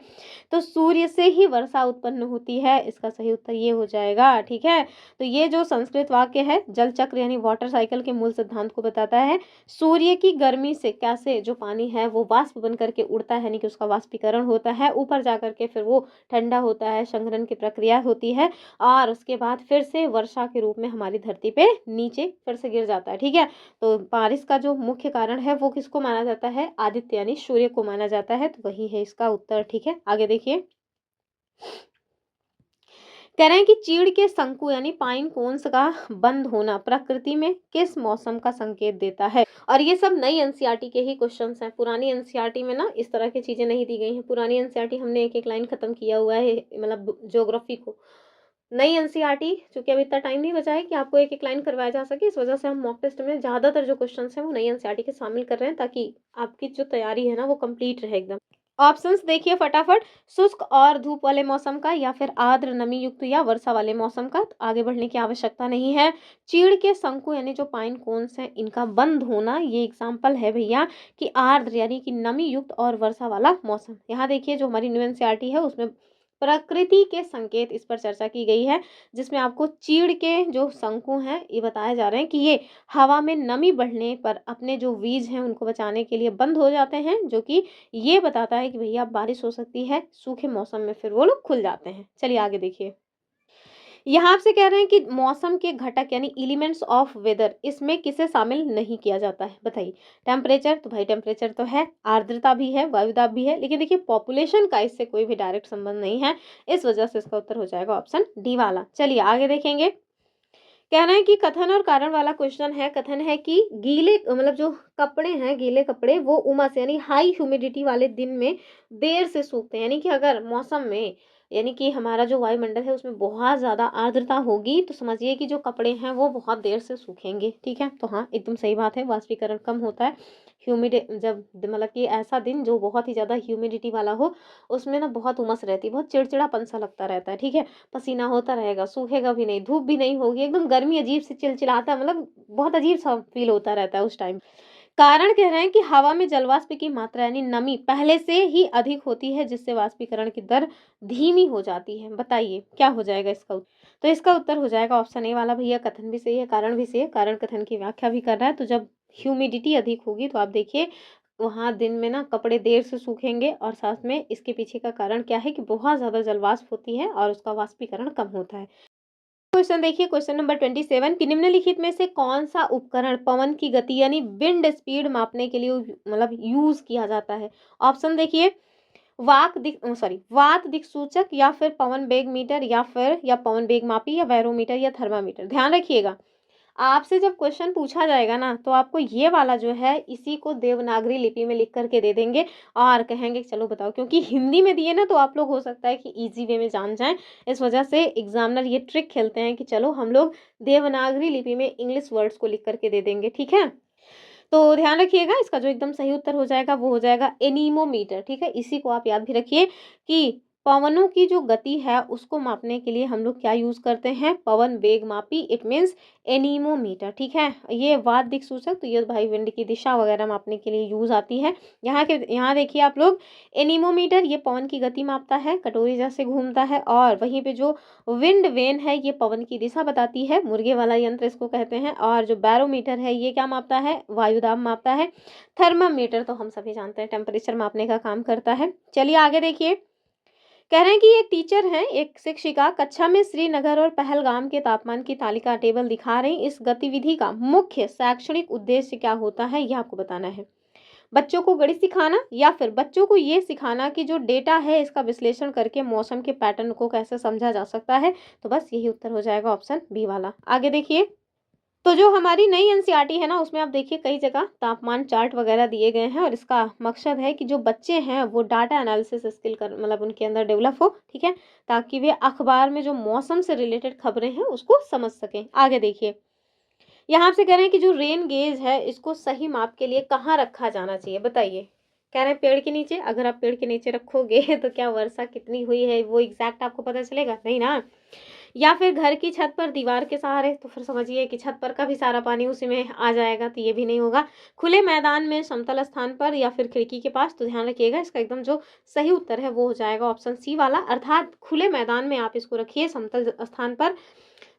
तो सूर्य से ही वर्षा उत्पन्न होती है, इसका सही उत्तर ये हो जाएगा, ठीक है? तो ये जो संस्कृत वाक्य है जल चक्र यानी वाटर साइकिल के मूल सिद्धांत को बताता है। सूर्य की गर्मी से कैसे जो पानी है वो वाष्प बन करके उड़ता है यानी कि उसका वाष्पीकरण होता है, ऊपर जा करके फिर वो ठंडा होता है, संघनन की प्रक्रिया होती है और उसके बाद फिर से वर्षा के रूप में हमारी धरती पे नीचे फिर से गिर जाता है, ठीक है? तो बारिश का जो मुख्य कारण है वो किसको माना जाता है? आदित्य यानी सूर्य को माना जाता है, तो वही है इसका उत्तर, ठीक है? आगे देखिए। कह रहे हैं कि चीड़ के शंकु यानी पाइन कोन्स का बंद होना प्रकृति में किस मौसम का संकेत देता है? और ये सब नई एनसीईआरटी के ही क्वेश्चंस हैं। पुरानी एनसीईआरटी में ना इस तरह की चीजें नहीं दी गई हैं। पुरानी एनसीईआरटी हमने एक एक लाइन खत्म किया हुआ है मतलब ज्योग्राफी को। नई एनसीईआरटी चूंकि अभी इतना टाइम नहीं बचा है कि आपको एक एक लाइन करवाया जा सके, इस वजह से हम मॉक टेस्ट में ज्यादातर जो क्वेश्चंस हैं वो नई एनसीईआरटी के शामिल कर रहे हैं ताकि आपकी जो तैयारी है ना वो कंप्लीट रहे एकदम। ऑप्शंस देखिए फटाफट। शुष्क और धूप वाले मौसम का या फिर आर्द्र नमी युक्त या वर्षा वाले मौसम का, तो आगे बढ़ने की आवश्यकता नहीं है। चीड़ के शंकु यानी जो पाइन कोन्स हैं इनका बंद होना ये एग्जाम्पल है भैया कि आर्द्र यानी कि नमी युक्त और वर्षा वाला मौसम। यहाँ देखिए जो हमारी न्यू एनसीईआरटी है उसमें प्रकृति के संकेत इस पर चर्चा की गई है, जिसमें आपको चीड़ के जो शंकु हैं ये बताए जा रहे हैं कि ये हवा में नमी बढ़ने पर अपने जो बीज हैं उनको बचाने के लिए बंद हो जाते हैं, जो कि ये बताता है कि भैया बारिश हो सकती है, सूखे मौसम में फिर वो लोग खुल जाते हैं। चलिए आगे देखिए। यहाँ आपसे कह रहे हैं कि मौसम के घटक यानी एलिमेंट्स ऑफ वेदर इसमें किसे शामिल नहीं किया जाता है? बताइए। टेम्परेचर, तो भाई टेम्परेचर तो है, आर्द्रता भी है, वायुदाब भी है, लेकिन देखिए पॉपुलेशन का इससे कोई भी डायरेक्ट संबंध नहीं है, इस वजह से इसका उत्तर हो जाएगा ऑप्शन डी वाला। चलिए आगे देखेंगे। कह रहे हैं कि कथन और कारण वाला क्वेश्चन है। कथन है कि गीले मतलब जो कपड़े हैं, गीले कपड़े वो उमस यानी हाई ह्यूमिडिटी वाले दिन में देर से सूखते हैं, यानी कि अगर मौसम में यानी कि हमारा जो वायुमंडल है उसमें बहुत ज़्यादा आर्द्रता होगी तो समझिए कि जो कपड़े हैं वो बहुत देर से सूखेंगे, ठीक है? तो हाँ एकदम सही बात है, वाष्पीकरण कम होता है। ह्यूमिड जब मतलब कि ऐसा दिन जो बहुत ही ज़्यादा ह्यूमिडिटी वाला हो उसमें ना बहुत उमस रहती है, बहुत चिड़चिड़ापन सा लगता रहता है, ठीक है? पसीना होता रहेगा, सूखेगा भी नहीं, धूप भी नहीं होगी, एकदम गर्मी अजीब सी चिलचिलाता है, मतलब बहुत अजीब सा फील होता रहता है उस टाइम। कारण कह रहे हैं कि हवा में जलवाष्प की मात्रा यानी नमी पहले से ही अधिक होती है जिससे वाष्पीकरण की दर धीमी हो जाती है। बताइए क्या हो जाएगा इसका उत्तर? तो इसका उत्तर हो जाएगा ऑप्शन ए वाला भैया। कथन भी सही है, कारण भी सही है। कारण कथन की व्याख्या भी कर रहा है, तो जब ह्यूमिडिटी अधिक होगी तो आप देखिए वहाँ दिन में ना कपड़े देर से सूखेंगे और साथ में इसके पीछे का कारण क्या है कि बहुत ज़्यादा जलवाष्प होती है और उसका वाष्पीकरण कम होता है। क्वेश्चन देखिए क्वेश्चन नंबर 27 कि निम्नलिखित में से कौन सा उपकरण पवन की गति यानी विंड स्पीड मापने के लिए मतलब यूज किया जाता है? ऑप्शन देखिए। वात दिक सूचक या फिर पवन वेग मीटर या फिर या पवन वेग मापी या बैरोमीटर या थर्मामीटर। ध्यान रखिएगा आपसे जब क्वेश्चन पूछा जाएगा ना तो आपको ये वाला जो है इसी को देवनागरी लिपि में लिख करके दे देंगे और कहेंगे कि चलो बताओ, क्योंकि हिंदी में दिए ना तो आप लोग हो सकता है कि इजी वे में जान जाएं, इस वजह से एग्जामिनर ये ट्रिक खेलते हैं कि चलो हम लोग देवनागरी लिपि में इंग्लिश वर्ड्स को लिख करके दे देंगे, ठीक है? तो ध्यान रखिएगा इसका जो एकदम सही उत्तर हो जाएगा वो हो जाएगा एनीमोमीटर, ठीक है? इसी को आप याद भी रखिए कि पवनों की जो गति है उसको मापने के लिए हम लोग क्या यूज़ करते हैं, पवन वेग मापी, इट मीन्स एनीमोमीटर, ठीक है। ये वात दिक् सूचक, तो ये भाई विंड की दिशा वगैरह मापने के लिए यूज़ आती है। यहाँ देखिए आप लोग, एनीमोमीटर ये पवन की गति मापता है, कटोरी जैसे घूमता है, और वहीं पे जो विंड वेन है ये पवन की दिशा बताती है, मुर्गे वाला यंत्र इसको कहते हैं। और जो बैरोमीटर है ये क्या मापता है, वायुदाब मापता है। थर्मामीटर तो हम सभी जानते हैं टेम्परेचर मापने का काम करता है। चलिए आगे देखिए, कह रहे हैं कि एक टीचर हैं, एक शिक्षिका कक्षा में श्रीनगर और पहलगाम के तापमान की तालिका टेबल दिखा रही। इस गतिविधि का मुख्य शैक्षणिक उद्देश्य क्या होता है, यह आपको बताना है। बच्चों को गणित सिखाना, या फिर बच्चों को ये सिखाना कि जो डेटा है इसका विश्लेषण करके मौसम के पैटर्न को कैसे समझा जा सकता है। तो बस यही उत्तर हो जाएगा ऑप्शन बी वाला। आगे देखिए, तो जो हमारी नई एनसीईआरटी है ना, उसमें आप देखिए कई जगह तापमान चार्ट वगैरह दिए गए हैं, और इसका मकसद है कि जो बच्चे हैं वो डाटा एनालिसिस स्किल कर मतलब उनके अंदर डेवलप हो, ठीक है, ताकि वे अखबार में जो मौसम से रिलेटेड खबरें हैं उसको समझ सकें। आगे देखिए, यहाँ से कह रहे हैं कि जो रेन गेज है इसको सही माप के लिए कहाँ रखा जाना चाहिए, बताइए। कह रहे हैं पेड़ के नीचे। अगर आप पेड़ के नीचे रखोगे तो क्या वर्षा कितनी हुई है वो एग्जैक्ट आपको पता चलेगा, नहीं ना। या फिर घर की छत पर दीवार के सहारे, तो फिर समझिए कि छत पर का भी सारा पानी उसी में आ जाएगा, तो ये भी नहीं होगा। खुले मैदान में, समतल स्थान पर, या फिर खिड़की के पास, तो ध्यान रखिएगा इसका एकदम जो सही उत्तर है वो हो जाएगा ऑप्शन सी वाला, अर्थात खुले मैदान में आप इसको रखिए, समतल स्थान पर।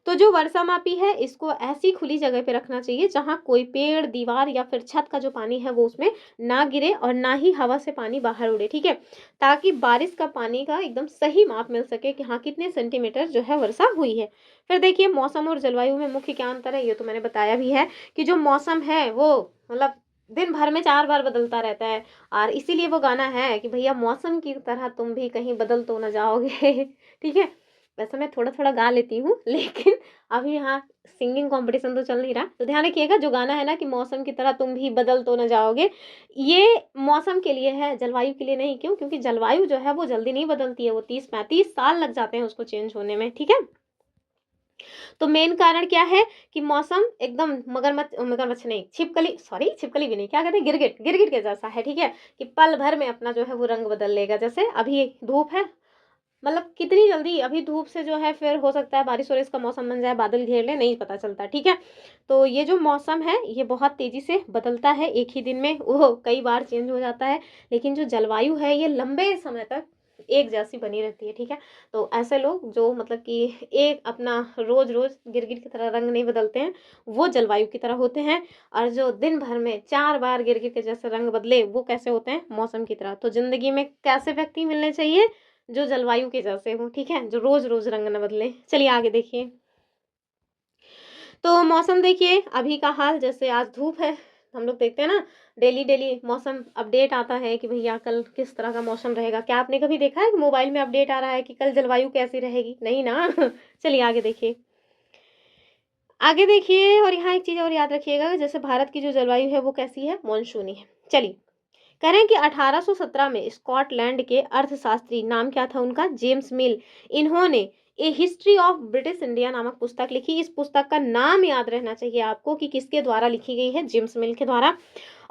तो जो वर्षा मापी है इसको ऐसी खुली जगह पे रखना चाहिए जहां कोई पेड़, दीवार या फिर छत का जो पानी है वो उसमें ना गिरे, और ना ही हवा से पानी बाहर उड़े, ठीक है, ताकि बारिश का पानी का एकदम सही माप मिल सके कि हाँ कितने सेंटीमीटर जो है वर्षा हुई है। फिर देखिए, मौसम और जलवायु में मुख्य क्या अंतर है, ये तो मैंने बताया भी है कि जो मौसम है वो मतलब दिन भर में 4 बार बदलता रहता है, और इसीलिए वो गाना है कि भैया मौसम की तरह तुम भी कहीं बदल तो ना जाओगे ठीक है। वैसे मैं थोड़ा थोड़ा गा लेती हूँ, लेकिन अभी यहाँ सिंगिंग कंपटीशन तो चल नहीं रहा, तो ध्यान रखिएगा जो गाना है ना कि मौसम की तरह तुम भी बदल तो न जाओगे, ये मौसम के लिए है, जलवायु के लिए नहीं। क्यों? क्योंकि जलवायु जो है वो जल्दी नहीं बदलती है, वो 30-35 साल लग जाते हैं उसको चेंज होने में, ठीक है। तो मेन कारण क्या है कि मौसम एकदम मगरमच्छ मगरमच्छ नहीं, छिपकली, सॉरी छिपकली भी नहीं, क्या कहते हैं, गिरगिट, गिरगिट के जैसा है, ठीक है, कि पल भर में अपना जो है वो रंग बदल लेगा। जैसे अभी धूप है, मतलब कितनी जल्दी अभी धूप से जो है फिर हो सकता है बारिश वारिश का मौसम बन जाए, बादल घेर ले, नहीं पता चलता, ठीक है। तो ये जो मौसम है ये बहुत तेजी से बदलता है, एक ही दिन में वो कई बार चेंज हो जाता है, लेकिन जो जलवायु है ये लंबे समय तक एक जैसी बनी रहती है, ठीक है। तो ऐसे लोग जो मतलब कि एक अपना रोज रोज गिरगिट की तरह रंग नहीं बदलते हैं, वो जलवायु की तरह होते हैं। और जो दिन भर में 4 बार गिरगिट के जैसे रंग बदले, वो कैसे होते हैं, मौसम की तरह। तो जिंदगी में कैसे व्यक्ति मिलने चाहिए, जो जलवायु के जैसे हो, ठीक है, जो रोज रोज रंग न बदले। चलिए आगे देखिए, तो मौसम देखिए अभी का हाल, जैसे आज धूप है, हम लोग देखते हैं ना डेली डेली मौसम अपडेट आता है कि भैया कल किस तरह का मौसम रहेगा। क्या आपने कभी देखा है कि मोबाइल में अपडेट आ रहा है कि कल जलवायु कैसी रहेगी, नहीं ना चलिए आगे देखिए, आगे देखिए, और यहाँ एक चीज और याद रखिएगा, जैसे भारत की जो जलवायु है वो कैसी है, मानसूनी है। चलिए, कह रहे हैं कि 1817 में स्कॉटलैंड के अर्थशास्त्री, नाम क्या था उनका, जेम्स मिल, इन्होंने ए हिस्ट्री ऑफ ब्रिटिश इंडिया नामक पुस्तक लिखी। इस पुस्तक का नाम याद रहना चाहिए आपको कि किसके द्वारा लिखी गई है, जेम्स मिल के द्वारा।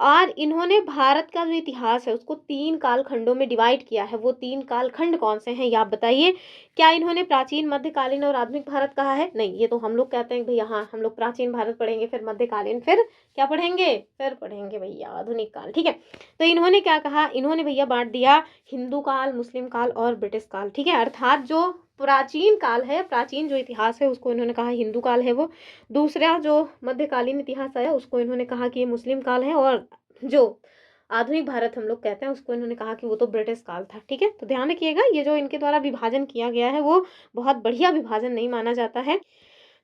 और इन्होंने भारत का जो इतिहास है उसको 3 कालखंडों में डिवाइड किया है। वो 3 कालखंड कौन से हैं ये आप बताइए। क्या इन्होंने प्राचीन, मध्यकालीन और आधुनिक भारत कहा है? नहीं, ये तो हम लोग कहते हैं भैया हाँ हम लोग प्राचीन भारत पढ़ेंगे, फिर मध्यकालीन, फिर क्या पढ़ेंगे, फिर पढ़ेंगे भैया आधुनिक काल, ठीक है। तो इन्होंने क्या कहा, इन्होंने भैया बांट दिया हिंदू काल, मुस्लिम काल और ब्रिटिश काल, ठीक है। अर्थात जो प्राचीन काल है, प्राचीन जो इतिहास है उसको इन्होंने कहा हिंदू काल है वो। दूसरा जो मध्यकालीन इतिहास है उसको इन्होंने कहा कि ये मुस्लिम काल है, और जो आधुनिक भारत हम लोग कहते हैं उसको इन्होंने कहा कि वो तो ब्रिटिश काल था, ठीक है। तो ध्यान रखिएगा ये जो इनके द्वारा विभाजन किया गया है वो बहुत बढ़िया विभाजन नहीं माना जाता है।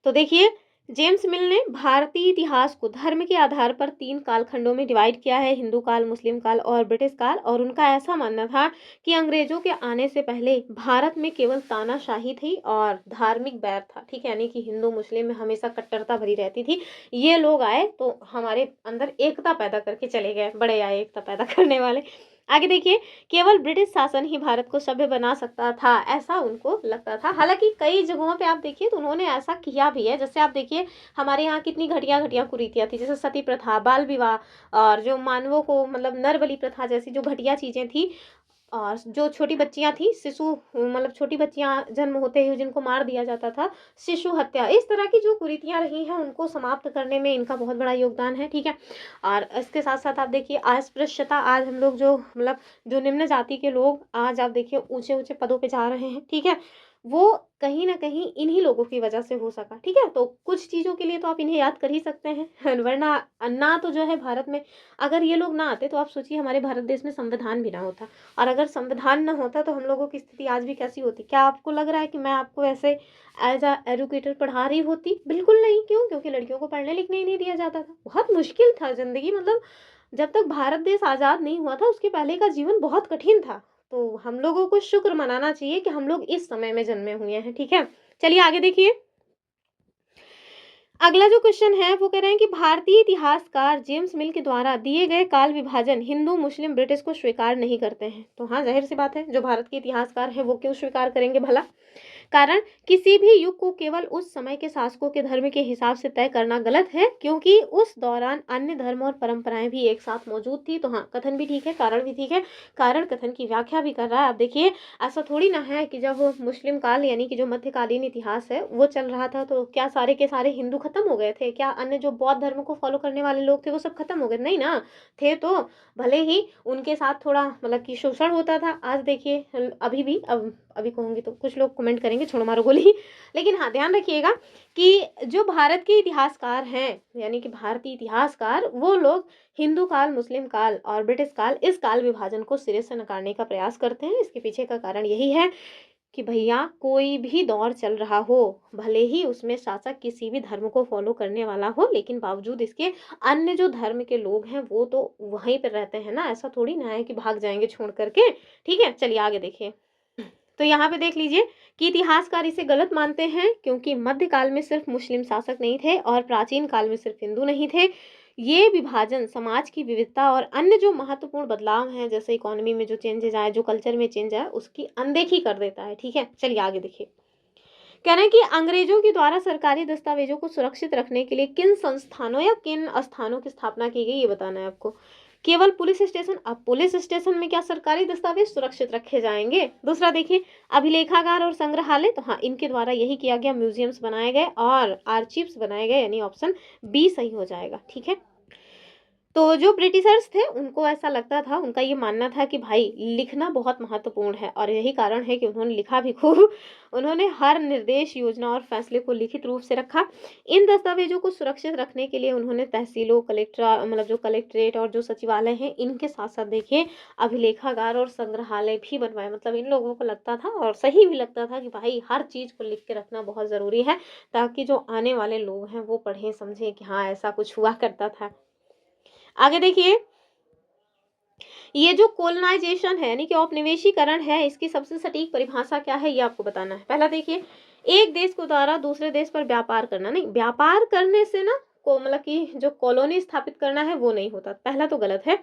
तो देखिए, जेम्स मिल ने भारतीय इतिहास को धर्म के आधार पर 3 कालखंडों में डिवाइड किया है, हिंदू काल, मुस्लिम काल और ब्रिटिश काल। और उनका ऐसा मानना था कि अंग्रेजों के आने से पहले भारत में केवल तानाशाही थी और धार्मिक बैर था, ठीक है, यानी कि हिंदू मुस्लिम में हमेशा कट्टरता भरी रहती थी। ये लोग आए तो हमारे अंदर एकता पैदा करके चले गए, बड़े आए एकता पैदा करने वाले। आगे देखिए, केवल ब्रिटिश शासन ही भारत को सभ्य बना सकता था, ऐसा उनको लगता था। हालांकि कई जगहों पे आप देखिए तो उन्होंने ऐसा किया भी है। जैसे आप देखिए हमारे यहाँ कितनी घटिया घटिया कुरीतियाँ थी, जैसे सती प्रथा, बाल विवाह, और जो मानवों को मतलब नर बलि प्रथा जैसी जो घटिया चीजें थी, और जो छोटी बच्चियाँ थी, शिशु मतलब छोटी बच्चियाँ जन्म होते ही जिनको मार दिया जाता था, शिशु हत्या, इस तरह की जो कुरीतियाँ रही हैं उनको समाप्त करने में इनका बहुत बड़ा योगदान है, ठीक है। और इसके साथ-साथ आप देखिए अस्पृश्यता, आज हम लोग जो मतलब जो निम्न जाति के लोग आज आप देखिए ऊँचे-ऊँचे पदों पे जा रहे हैं, ठीक है। वो कहीं न कहीं इन्हीं लोगों की वजह से हो सका, ठीक है। तो कुछ चीज़ों के लिए तो आप इन्हें याद कर ही सकते हैं वरना ना तो जो है भारत में अगर ये लोग ना आते तो आप सोचिए हमारे भारत देश में संविधान भी ना होता। और अगर संविधान ना होता तो हम लोगों की स्थिति आज भी कैसी होती? क्या आपको लग रहा है कि मैं आपको ऐसे एज़ अ एजुकेटर पढ़ा रही होती? बिल्कुल नहीं, क्यों? क्योंकि लड़कियों को पढ़ने-लिखने ही नहीं दिया जाता था। बहुत मुश्किल था ज़िंदगी, मतलब जब तक भारत देश आज़ाद नहीं हुआ था उसके पहले का जीवन बहुत कठिन था। तो हम लोगों को शुक्र मनाना चाहिए कि हम लोग इस समय में जन्मे हुए हैं, ठीक है? चलिए आगे देखिए। अगला जो क्वेश्चन है वो कह रहे हैं कि भारतीय इतिहासकार जेम्स मिल के द्वारा दिए गए काल विभाजन हिंदू, मुस्लिम, ब्रिटिश को स्वीकार नहीं करते हैं। तो हाँ, ज़ाहिर-सी बात है, जो भारत के इतिहासकार हैं वो क्यों स्वीकार करेंगे भला? कारण किसी भी युग को केवल उस समय के शासकों के धर्म के हिसाब से तय करना गलत है, क्योंकि उस दौरान अन्य धर्म और परंपराएं भी एक साथ मौजूद थी। तो हाँ, कथन भी ठीक है, कारण भी ठीक है। कारण कथन की व्याख्या भी कर रहा है। आप देखिए, ऐसा थोड़ी ना है कि जब मुस्लिम काल यानी कि जो मध्यकालीन इतिहास है वो चल रहा था तो क्या सारे के सारे हिंदू खत्म हो गए थे? क्या अन्य जो बौद्ध धर्म को फॉलो करने वाले लोग थे वो सब खत्म हो गए? नहीं ना, थे तो। भले ही उनके साथ थोड़ा मतलब कि शोषण होता था। आज देखिए अभी भी, अब अभी कहूँगी तो कुछ लोग कमेंट करेंगे छोड़ो मारो गोली लेकिन हाँ, ध्यान रखिएगा कि जो भारत के इतिहासकार हैं यानी कि भारतीय इतिहासकार, वो लोग हिंदू काल, मुस्लिम काल और ब्रिटिश काल, इस काल विभाजन को सिरे से नकारने का प्रयास करते हैं। इसके पीछे का कारण यही है कि भैया कोई भी दौर चल रहा हो, भले ही उसमें शासक किसी भी धर्म को फॉलो करने वाला हो, लेकिन बावजूद इसके अन्य जो धर्म के लोग हैं वो तो वहीं पर रहते हैं ना। ऐसा थोड़ी ना है कि भाग जाएंगे छोड़ करके, ठीक है। चलिए आगे देखिए। तो यहाँ पे देख लीजिए कि इतिहासकार इसे गलत मानते हैं, क्योंकि मध्यकाल में सिर्फ मुस्लिम शासक नहीं थे और प्राचीन काल में सिर्फ हिंदू नहीं थे। ये विभाजन समाज की विविधता और अन्य जो महत्वपूर्ण बदलाव हैं, जैसे इकोनॉमी में जो चेंजेस आए, जो कल्चर में चेंज आया, उसकी अनदेखी कर देता है, ठीक है। चलिए आगे देखिए। कह रहे हैं कि अंग्रेजों के द्वारा सरकारी दस्तावेजों को सुरक्षित रखने के लिए किन संस्थानों या किन स्थानों की स्थापना की गई, ये बताना है आपको। केवल पुलिस स्टेशन। अब पुलिस स्टेशन में क्या सरकारी दस्तावेज सुरक्षित रखे जाएंगे? दूसरा देखिए, अभिलेखागार और संग्रहालय, तो हाँ, इनके द्वारा यही किया गया, म्यूजियम्स बनाए गए और आर्चीव्स बनाए गए, यानी ऑप्शन बी सही हो जाएगा, ठीक है। तो जो ब्रिटिशर्स थे उनको ऐसा लगता था, उनका ये मानना था कि भाई लिखना बहुत महत्वपूर्ण है, और यही कारण है कि उन्होंने लिखा भी खूब। उन्होंने हर निर्देश, योजना और फैसले को लिखित रूप से रखा। इन दस्तावेजों को सुरक्षित रखने के लिए उन्होंने तहसीलों, कलेक्टर मतलब जो कलेक्ट्रेट और जो सचिवालय हैं, इनके साथ साथ देखिए अभिलेखागार और संग्रहालय भी बनवाए। मतलब इन लोगों को लगता था, और सही भी लगता था, कि भाई हर चीज़ को लिख के रखना बहुत ज़रूरी है, ताकि जो आने वाले लोग हैं वो पढ़ें समझें कि हाँ ऐसा कुछ हुआ करता था। आगे देखिए, ये जो कोलोनाइजेशन है यानी कि औपनिवेशीकरण है, इसकी सबसे सटीक परिभाषा क्या है ये आपको बताना है। पहला देखिए, एक देश को द्वारा दूसरे देश पर व्यापार करना। नहीं, व्यापार करने से ना को मतलब कि जो कॉलोनी स्थापित करना है वो नहीं होता, पहला तो गलत है।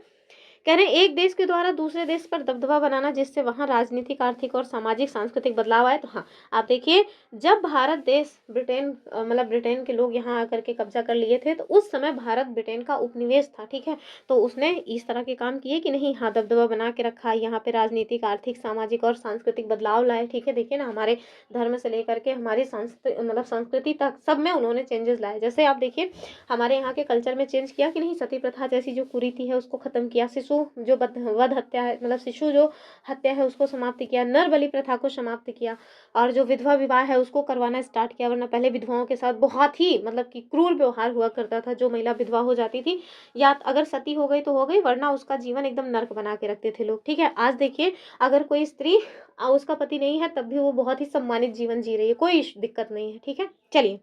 कह रहे हैं एक देश के द्वारा दूसरे देश पर दबदबा बनाना, जिससे वहां राजनीतिक, आर्थिक और सामाजिक सांस्कृतिक बदलाव आए। तो हाँ, आप देखिए, जब भारत देश ब्रिटेन मतलब ब्रिटेन के लोग यहाँ आकर के कब्जा कर लिए थे, तो उस समय भारत ब्रिटेन का उपनिवेश था, ठीक है। तो उसने इस तरह के काम किए कि नहीं, हाँ, दबदबा बना के रखा, यहाँ पे राजनीतिक, आर्थिक, सामाजिक और सांस्कृतिक बदलाव लाए, ठीक है। देखिए ना, हमारे धर्म से लेकर के हमारी संस्कृति तक सब में उन्होंने चेंजेस लाए। जैसे आप देखिए, हमारे यहाँ के कल्चर में चेंज किया कि नहीं, सती प्रथा जैसी जो कुरीति है उसको खत्म किया, शिशु जो वध हत्या है, मतलब शिशु जो हत्या है उसको समाप्त किया, नर बलि प्रथा को समाप्त किया, और जो विधवा विवाह है उसको करवाना स्टार्ट किया। वरना पहले विधवाओं के साथ बहुत ही मतलब कि क्रूर व्यवहार हुआ करता था। जो महिला विधवा हो जाती थी, या अगर सती हो गई तो हो गई, वरना उसका जीवन एकदम नर्क बना के रखते थे लोग, ठीक है। आज देखिए, अगर कोई स्त्री उसका पति नहीं है तब भी वो बहुत ही सम्मानित जीवन जी रही है, कोई दिक्कत नहीं है, ठीक है। चलिए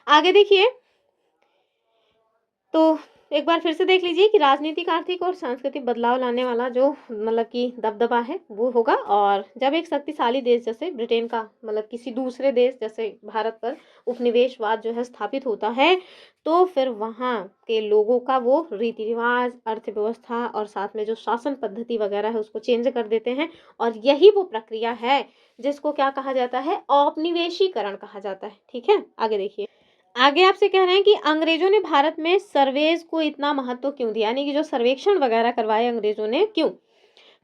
आगे देखिए। तो एक बार फिर से देख लीजिए कि राजनीतिक, आर्थिक और सांस्कृतिक बदलाव लाने वाला जो मतलब कि दबदबा है वो होगा, और जब एक शक्तिशाली देश जैसे ब्रिटेन का मतलब किसी दूसरे देश जैसे भारत पर उपनिवेशवाद जो है स्थापित होता है, तो फिर वहाँ के लोगों का वो रीति रिवाज, अर्थव्यवस्था और साथ में जो शासन पद्धति वगैरह है उसको चेंज कर देते हैं। और यही वो प्रक्रिया है जिसको क्या कहा जाता है, औपनिवेशीकरण कहा जाता है, ठीक है। आगे देखिए, आगे आपसे कह रहे हैं कि अंग्रेजों ने भारत में सर्वेज को इतना महत्व क्यों दिया, यानी कि जो सर्वेक्षण वगैरह करवाए अंग्रेजों ने, क्यों?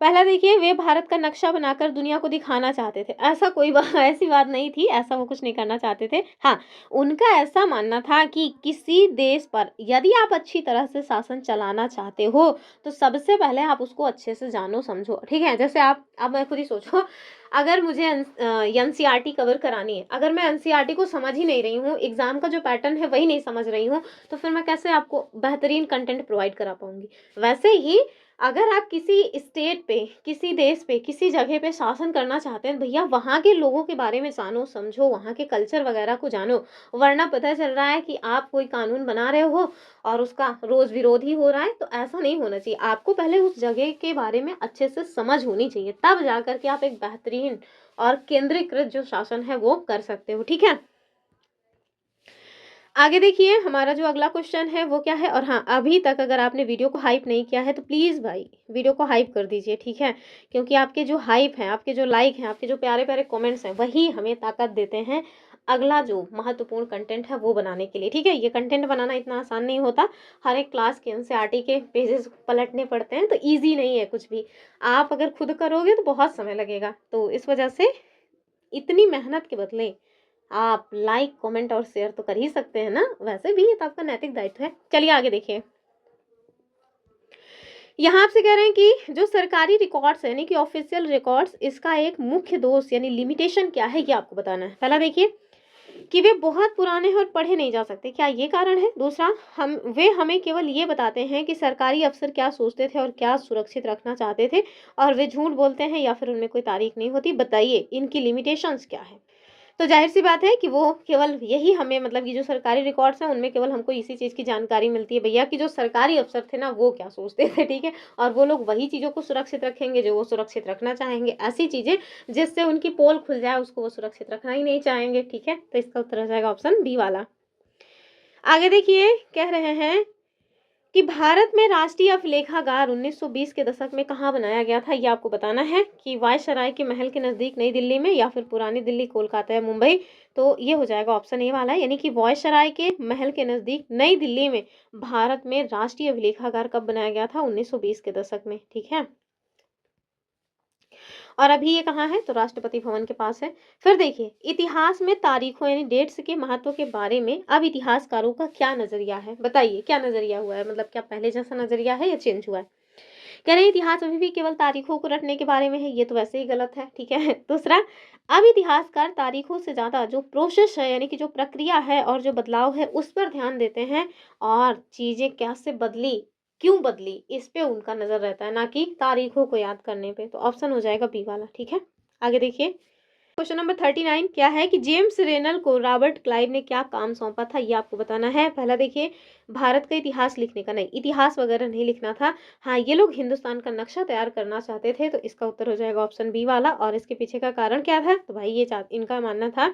पहला देखिए, वे भारत का नक्शा बनाकर दुनिया को दिखाना चाहते थे। ऐसा कोई बा ऐसी बात नहीं थी, ऐसा वो कुछ नहीं करना चाहते थे। हाँ, उनका ऐसा मानना था कि किसी देश पर यदि आप अच्छी तरह से शासन चलाना चाहते हो, तो सबसे पहले आप उसको अच्छे से जानो, समझो, ठीक है? जैसे आप अब मैं खुद ही सोचो, अगर मुझे एनसीईआरटी कवर करानी है, अगर मैं एनसीईआरटी को समझ ही नहीं रही हूँ, एग्ज़ाम का जो पैटर्न है वही नहीं समझ रही हूँ, तो फिर मैं कैसे आपको बेहतरीन कंटेंट प्रोवाइड करा पाऊँगी? वैसे ही अगर आप किसी स्टेट पे, किसी देश पे, किसी जगह पे शासन करना चाहते हैं, भैया वहाँ के लोगों के बारे में जानो, समझो, वहाँ के कल्चर वगैरह को जानो। वरना पता चल रहा है कि आप कोई कानून बना रहे हो और उसका रोज़ विरोध ही हो रहा है, तो ऐसा नहीं होना चाहिए। आपको पहले उस जगह के बारे में अच्छे से समझ होनी चाहिए, तब जा कर के आप एक बेहतरीन और केंद्रीकृत जो शासन है वो कर सकते हो, ठीक है? आगे देखिए, हमारा जो अगला क्वेश्चन है वो क्या है, और हाँ, अभी तक अगर आपने वीडियो को हाइप नहीं किया है तो प्लीज़ भाई वीडियो को हाइप कर दीजिए, ठीक है? क्योंकि आपके जो हाइप हैं, आपके जो लाइक हैं, आपके जो प्यारे-प्यारे कमेंट्स हैं, वही हमें ताकत देते हैं अगला जो महत्वपूर्ण कंटेंट है वो बनाने के लिए, ठीक है? ये कंटेंट बनाना इतना आसान नहीं होता। हर एक क्लास के एनसीईआरटी के पेजेज़ पलटने पड़ते हैं, तो ईज़ी नहीं है कुछ भी। आप अगर खुद करोगे तो बहुत समय लगेगा। तो इस वजह से इतनी मेहनत के बदले आप लाइक, कमेंट और शेयर तो कर ही सकते हैं ना? वैसे भी ये तो आपका नैतिक दायित्व है। चलिए आगे देखिए। यहाँ आपसे कह रहे हैं कि जो सरकारी रिकॉर्ड्स है, यानी कि ऑफिशियल रिकॉर्ड्स, इसका एक मुख्य दोष यानी लिमिटेशन क्या है, ये आपको बताना है। पहला देखिए कि वे बहुत पुराने हैं और पढ़े नहीं जा सकते। क्या ये कारण है? दूसरा, हम वे हमें केवल ये बताते हैं कि सरकारी अफ़सर क्या सोचते थे और क्या सुरक्षित रखना चाहते थे, और वे झूठ बोलते हैं या फिर उनमें कोई तारीख नहीं होती। बताइए इनकी लिमिटेशंस क्या है? तो ज़ाहिर-सी बात है कि वो केवल यही हमें, मतलब ये जो सरकारी रिकॉर्ड्स हैं उनमें केवल हमको इसी चीज़ की जानकारी मिलती है भैया कि जो सरकारी अफ़सर थे ना वो क्या सोचते थे, ठीक है? और वो लोग वही चीज़ों को सुरक्षित रखेंगे जो वो सुरक्षित रखना चाहेंगे। ऐसी चीज़ें जिससे उनकी पोल खुल जाए उसको वो सुरक्षित रखना ही नहीं चाहेंगे, ठीक है? तो इसका उत्तर हो जाएगा ऑप्शन बी वाला। आगे देखिए, कह रहे हैं कि भारत में राष्ट्रीय अभिलेखागार 1920 के दशक में कहाँ बनाया गया था, ये आपको बताना है कि वायसराय के महल के नज़दीक नई दिल्ली में, या फिर पुरानी दिल्ली, कोलकाता या मुंबई। तो ये हो जाएगा ऑप्शन ए वाला, यानी कि वायसराय के महल के नज़दीक नई दिल्ली में भारत में राष्ट्रीय अभिलेखागार कब बनाया गया था? 1920 के दशक में, ठीक है? और अभी ये कहाँ है? तो राष्ट्रपति भवन के पास है। फिर देखिए, इतिहास में तारीखों यानी डेट्स के महत्व के बारे में अब इतिहासकारों का क्या नज़रिया है? बताइए क्या नज़रिया हुआ है? मतलब क्या पहले जैसा नज़रिया है या चेंज हुआ है? कह रहे हैं इतिहास अभी भी केवल तारीखों को रटने के बारे में है, ये तो वैसे ही गलत है, ठीक है? दूसरा, अब इतिहासकार तारीखों से ज़्यादा जो प्रोसेस है, यानी कि जो प्रक्रिया है और जो बदलाव है उस पर ध्यान देते हैं, और चीज़ें कैसे बदली, क्यों बदली, इस पे उनका नज़र रहता है, ना कि तारीखों को याद करने पे। तो ऑप्शन हो जाएगा बी वाला, ठीक है? आगे देखिए, क्वेश्चन नंबर 39 क्या है कि जेम्स रेनल को रॉबर्ट क्लाइव ने क्या काम सौंपा था, ये आपको बताना है। पहला देखिए, भारत का इतिहास लिखने का, नहीं, इतिहास वगैरह नहीं लिखना था। हाँ, ये लोग हिंदुस्तान का नक्शा तैयार करना चाहते थे, तो इसका उत्तर हो जाएगा ऑप्शन बी वाला। और इसके पीछे का कारण क्या था? तो भाई ये इनका मानना था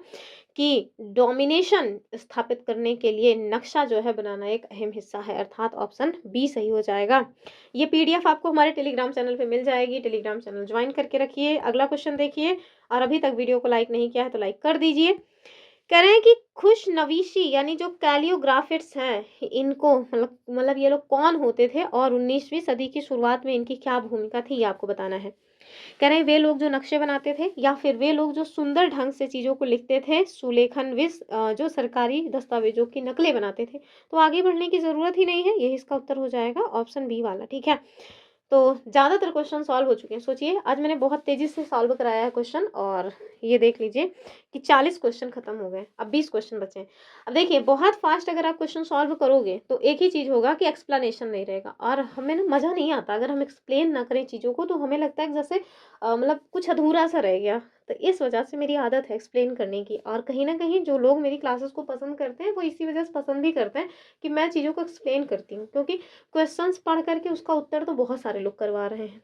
कि डोमिनेशन स्थापित करने के लिए नक्शा जो है बनाना एक अहम हिस्सा है, अर्थात ऑप्शन बी सही हो जाएगा। ये पीडीएफ आपको हमारे टेलीग्राम चैनल पे मिल जाएगी, टेलीग्राम चैनल ज्वाइन करके रखिए। अगला क्वेश्चन देखिए, और अभी तक वीडियो को लाइक नहीं किया है तो लाइक कर दीजिए। कह रहे हैं कि खुशनवीशी यानी जो कैलियोग्राफिट्स हैं, इनको मतलब ये लोग कौन होते थे और 19वीं सदी की शुरुआत में इनकी क्या भूमिका थी, ये आपको बताना है। कह रहे हैं वे लोग जो नक्शे बनाते थे, या फिर वे लोग जो सुंदर ढंग से चीज़ों को लिखते थे, जो सरकारी दस्तावेजों की नकलें बनाते थे। तो आगे बढ़ने की ज़रूरत ही नहीं है, यही इसका उत्तर हो जाएगा ऑप्शन बी वाला, ठीक है? तो ज़्यादातर क्वेश्चन सॉल्व हो चुके हैं। सोचिए, आज मैंने बहुत तेज़ी से सॉल्व कराया है क्वेश्चन, और ये देख लीजिए कि 40 क्वेश्चन खत्म हो गए, अब 20 क्वेश्चन बचे हैं। अब देखिए, बहुत फास्ट अगर आप क्वेश्चन सॉल्व करोगे तो एक ही चीज़ होगा कि एक्सप्लेनेशन नहीं रहेगा, और हमें ना मज़ा नहीं आता अगर हम एक्सप्लेन ना करें चीज़ों को, तो हमें लगता है कि जैसे मतलब कुछ अधूरा सा रह गया। तो इस वजह से मेरी आदत है एक्सप्लेन करने की, और कहीं न कहीं जो लोग मेरी क्लासेस को पसंद करते हैं वो इसी वजह से पसंद भी करते हैं कि मैं चीज़ों को एक्सप्लेन करती हूँ, क्योंकि क्वेश्चंस पढ़ करके उसका उत्तर तो बहुत सारे लोग करवा रहे हैं।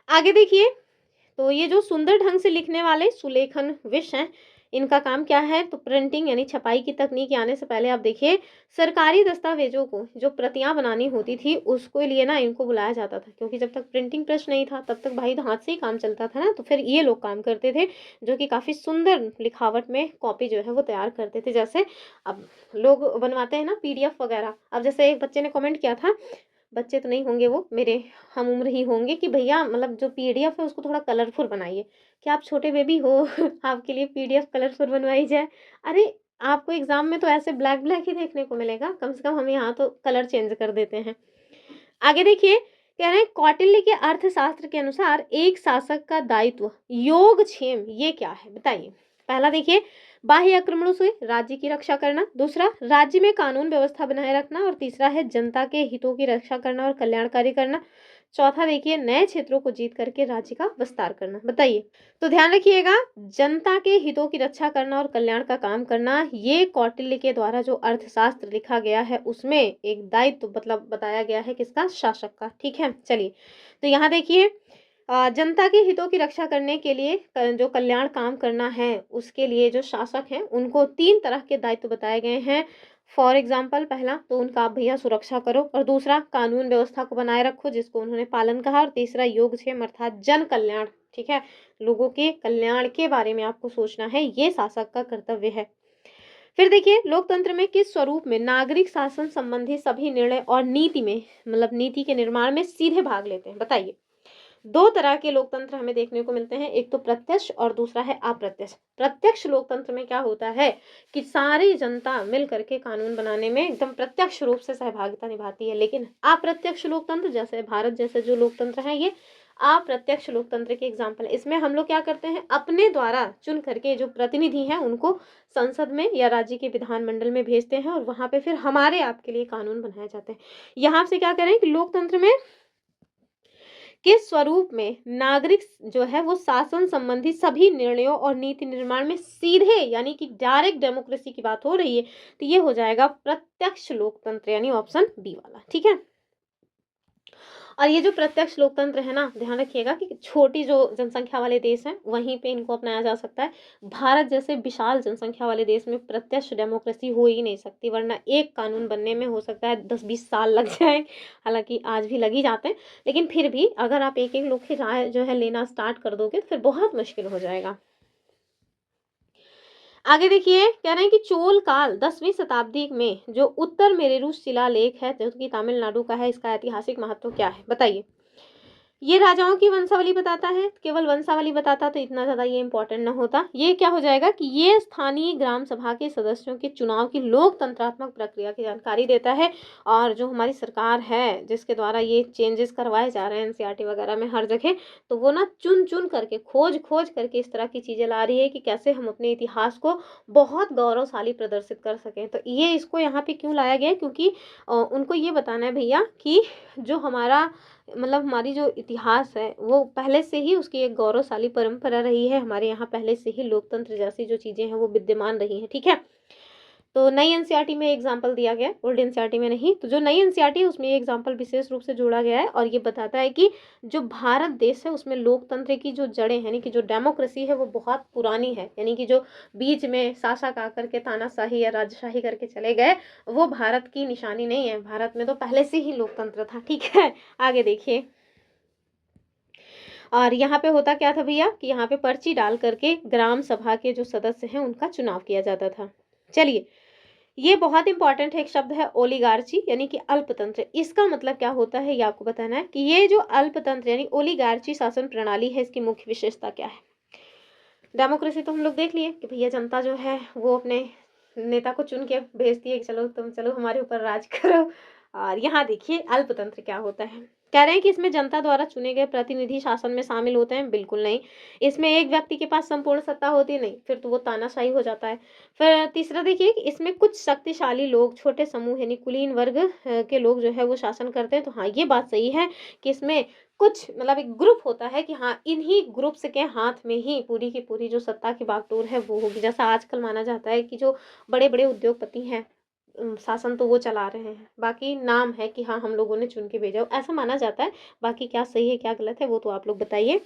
आगे देखिए, तो ये जो सुंदर ढंग से लिखने वाले सुलेखन विश हैं, इनका काम क्या है? तो प्रिंटिंग यानी छपाई की तकनीक आने से पहले आप देखिए, सरकारी दस्तावेजों को जो प्रतियां बनानी होती थी उसको लिए ना इनको बुलाया जाता था, क्योंकि जब तक प्रिंटिंग प्रेस नहीं था तब तक भाई तो हाथ से ही काम चलता था ना, तो फिर ये लोग काम करते थे जो कि काफ़ी सुंदर लिखावट में कॉपी जो है वो तैयार करते थे। जैसे अब लोग बनवाते हैं ना पीडीएफ वगैरह। अब जैसे एक बच्चे ने कमेंट किया था, बच्चे तो नहीं होंगे, वो मेरे हम उम्र ही होंगे, कि भैया मतलब जो पीडीएफ है उसको थोड़ा कलरफुल बनाइए। क्या आप छोटे बेबी हो आपके लिए पीडीएफ कलरफुल बनवाई जाए? अरे! आपको एग्ज़ाम में तो ऐसे ब्लैक ब्लैक ही देखने को मिलेगा, कम से कम हम यहाँ तो कलर चेंज कर देते हैं। आगे देखिए, कह रहे हैं कौटिल्य के अर्थशास्त्र के अनुसार एक शासक का दायित्व योगक्षेम ये क्या है? बताइए। पहला देखिए, बाह्य आक्रमणों से राज्य की रक्षा करना, दूसरा राज्य में कानून व्यवस्था बनाए रखना, और तीसरा है जनता के हितों की रक्षा करना और कल्याणकारी करना। चौथा देखिए, नए क्षेत्रों को जीत करके राज्य का विस्तार करना। बताइए। तो ध्यान रखिएगा, जनता के हितों की रक्षा करना और कल्याण का काम करना, ये कौटिल्य के द्वारा जो अर्थशास्त्र लिखा गया है उसमें एक दायित्व मतलब बताया गया है किसका? शासक का। ठीक है, चलिए। तो यहाँ देखिए, जनता के हितों की रक्षा करने के लिए जो कल्याण काम करना है उसके लिए जो शासक हैं उनको 3 तरह के दायित्व बताए गए हैं। फॉर एग्जाम्पल, पहला तो उनका आप भैया सुरक्षा करो, और दूसरा कानून व्यवस्था को बनाए रखो जिसको उन्होंने पालन कहा, और तीसरा योगक्षेम अर्थात जन कल्याण। ठीक है, लोगों के कल्याण के बारे में आपको सोचना है, ये शासक का कर्तव्य है। फिर देखिए, लोकतंत्र में किस स्वरूप में नागरिक शासन संबंधी सभी निर्णय और नीति में मतलब नीति के निर्माण में सीधे भाग लेते हैं? बताइए। 2 तरह के लोकतंत्र हमें देखने को मिलते हैं, एक तो प्रत्यक्ष और दूसरा है अप्रत्यक्ष। प्रत्यक्ष लोकतंत्र में क्या होता है कि सारी जनता मिल करके कानून बनाने में एकदम प्रत्यक्ष रूप से सहभागिता निभाती है, लेकिन अप्रत्यक्ष लोकतंत्र जैसे भारत जैसे जो लोकतंत्र है, ये अप्रत्यक्ष लोकतंत्र के एग्जाम्पल है। इसमें हम लोग क्या करते हैं, अपने द्वारा चुन करके जो प्रतिनिधि हैं उनको संसद में या राज्य के विधानमंडल में भेजते हैं, और वहां पे फिर हमारे आपके लिए कानून बनाए जाते हैं। यहाँ से क्या करें कि लोकतंत्र में किस स्वरूप में नागरिक जो है वो शासन संबंधी सभी निर्णयों और नीति निर्माण में सीधे यानी कि डायरेक्ट डेमोक्रेसी की बात हो रही है, तो ये हो जाएगा प्रत्यक्ष लोकतंत्र, यानी ऑप्शन बी वाला। ठीक है, और ये जो प्रत्यक्ष लोकतंत्र है ना, ध्यान रखिएगा कि छोटी जो जनसंख्या वाले देश हैं वहीं पे इनको अपनाया जा सकता है। भारत जैसे विशाल जनसंख्या वाले देश में प्रत्यक्ष डेमोक्रेसी हो ही नहीं सकती, वरना एक कानून बनने में हो सकता है 10-20 साल लग जाए। हालांकि आज भी लग ही जाते हैं, लेकिन फिर भी अगर आप एक एक लोग की राय जो है लेना स्टार्ट कर दोगे तो फिर बहुत मुश्किल हो जाएगा। आगे देखिए, कह रहे हैं कि चोल काल 10वीं शताब्दी में जो उत्तर मेरुरु शिलालेख है जो कि तमिलनाडु का है, इसका ऐतिहासिक महत्व क्या है? बताइए। ये राजाओं की वंशावली बताता है, केवल वंशावली बताता तो इतना ज़्यादा ये इंपॉर्टेंट ना होता। ये क्या हो जाएगा कि ये स्थानीय ग्राम सभा के सदस्यों के चुनाव की लोकतंत्रात्मक प्रक्रिया की जानकारी देता है, और जो हमारी सरकार है जिसके द्वारा ये चेंजेस करवाए जा रहे हैं एनसीईआरटी वगैरह में हर जगह, तो वो ना चुन चुन करके खोज खोज करके इस तरह की चीज़ें ला रही है कि कैसे हम अपने इतिहास को बहुत गौरवशाली प्रदर्शित कर सकें। तो ये इसको यहाँ पे क्यों लाया गया है? क्योंकि उनको ये बताना है भैया कि जो हमारा मतलब हमारी जो इतिहास है वो पहले से ही उसकी एक गौरवशाली परंपरा रही है, हमारे यहाँ पहले से ही लोकतंत्र जैसी जो चीज़ें हैं वो विद्यमान रही हैं। ठीक है, तो नई एनसीईआरटी में एग्जाम्पल दिया गया है, ओल्ड एनसीईआरटी में नहीं। तो जो नई एनसीईआरटी है उसमें ये एग्जाम्पल विशेष रूप से जोड़ा गया है, और ये बताता है कि जो भारत देश है उसमें लोकतंत्र की जो जड़ें हैं, यानी कि जो डेमोक्रेसी है वो बहुत पुरानी है, यानी कि जो बीच में शासक आकर के तानाशाही या राजशाही करके चले गए वो भारत की निशानी नहीं है। भारत में तो पहले से ही लोकतंत्र था। ठीक है, आगे देखिए। और यहाँ पे होता क्या था भैया कि यहाँ पे पर्ची डाल करके ग्राम सभा के जो सदस्य हैं उनका चुनाव किया जाता था। चलिए, ये बहुत इंपॉर्टेंट है, एक शब्द है ओलिगार्ची यानी कि अल्पतंत्र। इसका मतलब क्या होता है ये आपको बताना है कि ये जो अल्पतंत्र यानी ओलिगार्ची शासन प्रणाली है इसकी मुख्य विशेषता क्या है? डेमोक्रेसी तो हम लोग देख लिए कि भैया जनता जो है वो अपने नेता को चुन के भेजती है कि चलो तुम चलो हमारे ऊपर राज करो। और यहाँ देखिए अल्पतंत्र क्या होता है, कह रहे हैं कि इसमें जनता द्वारा चुने गए प्रतिनिधि शासन में शामिल होते हैं? बिल्कुल नहीं। इसमें एक व्यक्ति के पास संपूर्ण सत्ता होती नहीं, फिर तो वो तानाशाही हो जाता है। फिर तीसरा देखिए कि इसमें कुछ शक्तिशाली लोग, छोटे समूह यानी कुलीन वर्ग के लोग जो है वो शासन करते हैं। तो हाँ, ये बात सही है कि इसमें कुछ मतलब एक ग्रुप होता है कि हाँ इन्हीं ग्रुप्स के हाथ में ही पूरी की पूरी जो सत्ता की बागडोर है वो होगी। जैसा आजकल माना जाता है कि जो बड़े बड़े उद्योगपति हैं शासन तो वो चला रहे हैं, बाकी नाम है कि हाँ हम लोगों ने चुन के भेजा, ऐसा माना जाता है। बाकी क्या सही है क्या गलत है वो तो आप लोग बताइए।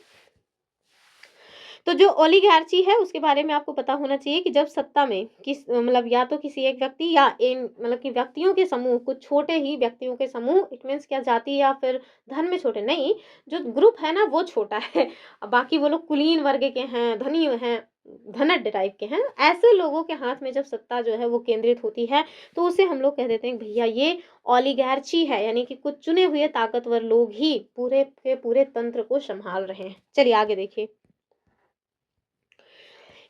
तो जो ओलिगार्ची है उसके बारे में आपको पता होना चाहिए कि जब सत्ता में किस मतलब या तो किसी एक व्यक्ति या इन मतलब कि व्यक्तियों के समूह, कुछ छोटे ही व्यक्तियों के समूह, इट मीन्स क्या जाति या फिर धन में छोटे नहीं, जो ग्रुप है ना वो छोटा है, बाकी वो लोग कुलीन वर्ग के हैं, धनी हैं, धनाढ्य टाइप के हैं, ऐसे लोगों के हाथ में जब सत्ता जो है वो केंद्रित होती है, तो उसे हम लोग कह देते हैं भैया ये ओलिगार्ची है, यानी कि कुछ चुने हुए ताकतवर लोग ही पूरे के पूरे तंत्र को संभाल रहे हैं। चलिए आगे देखिए।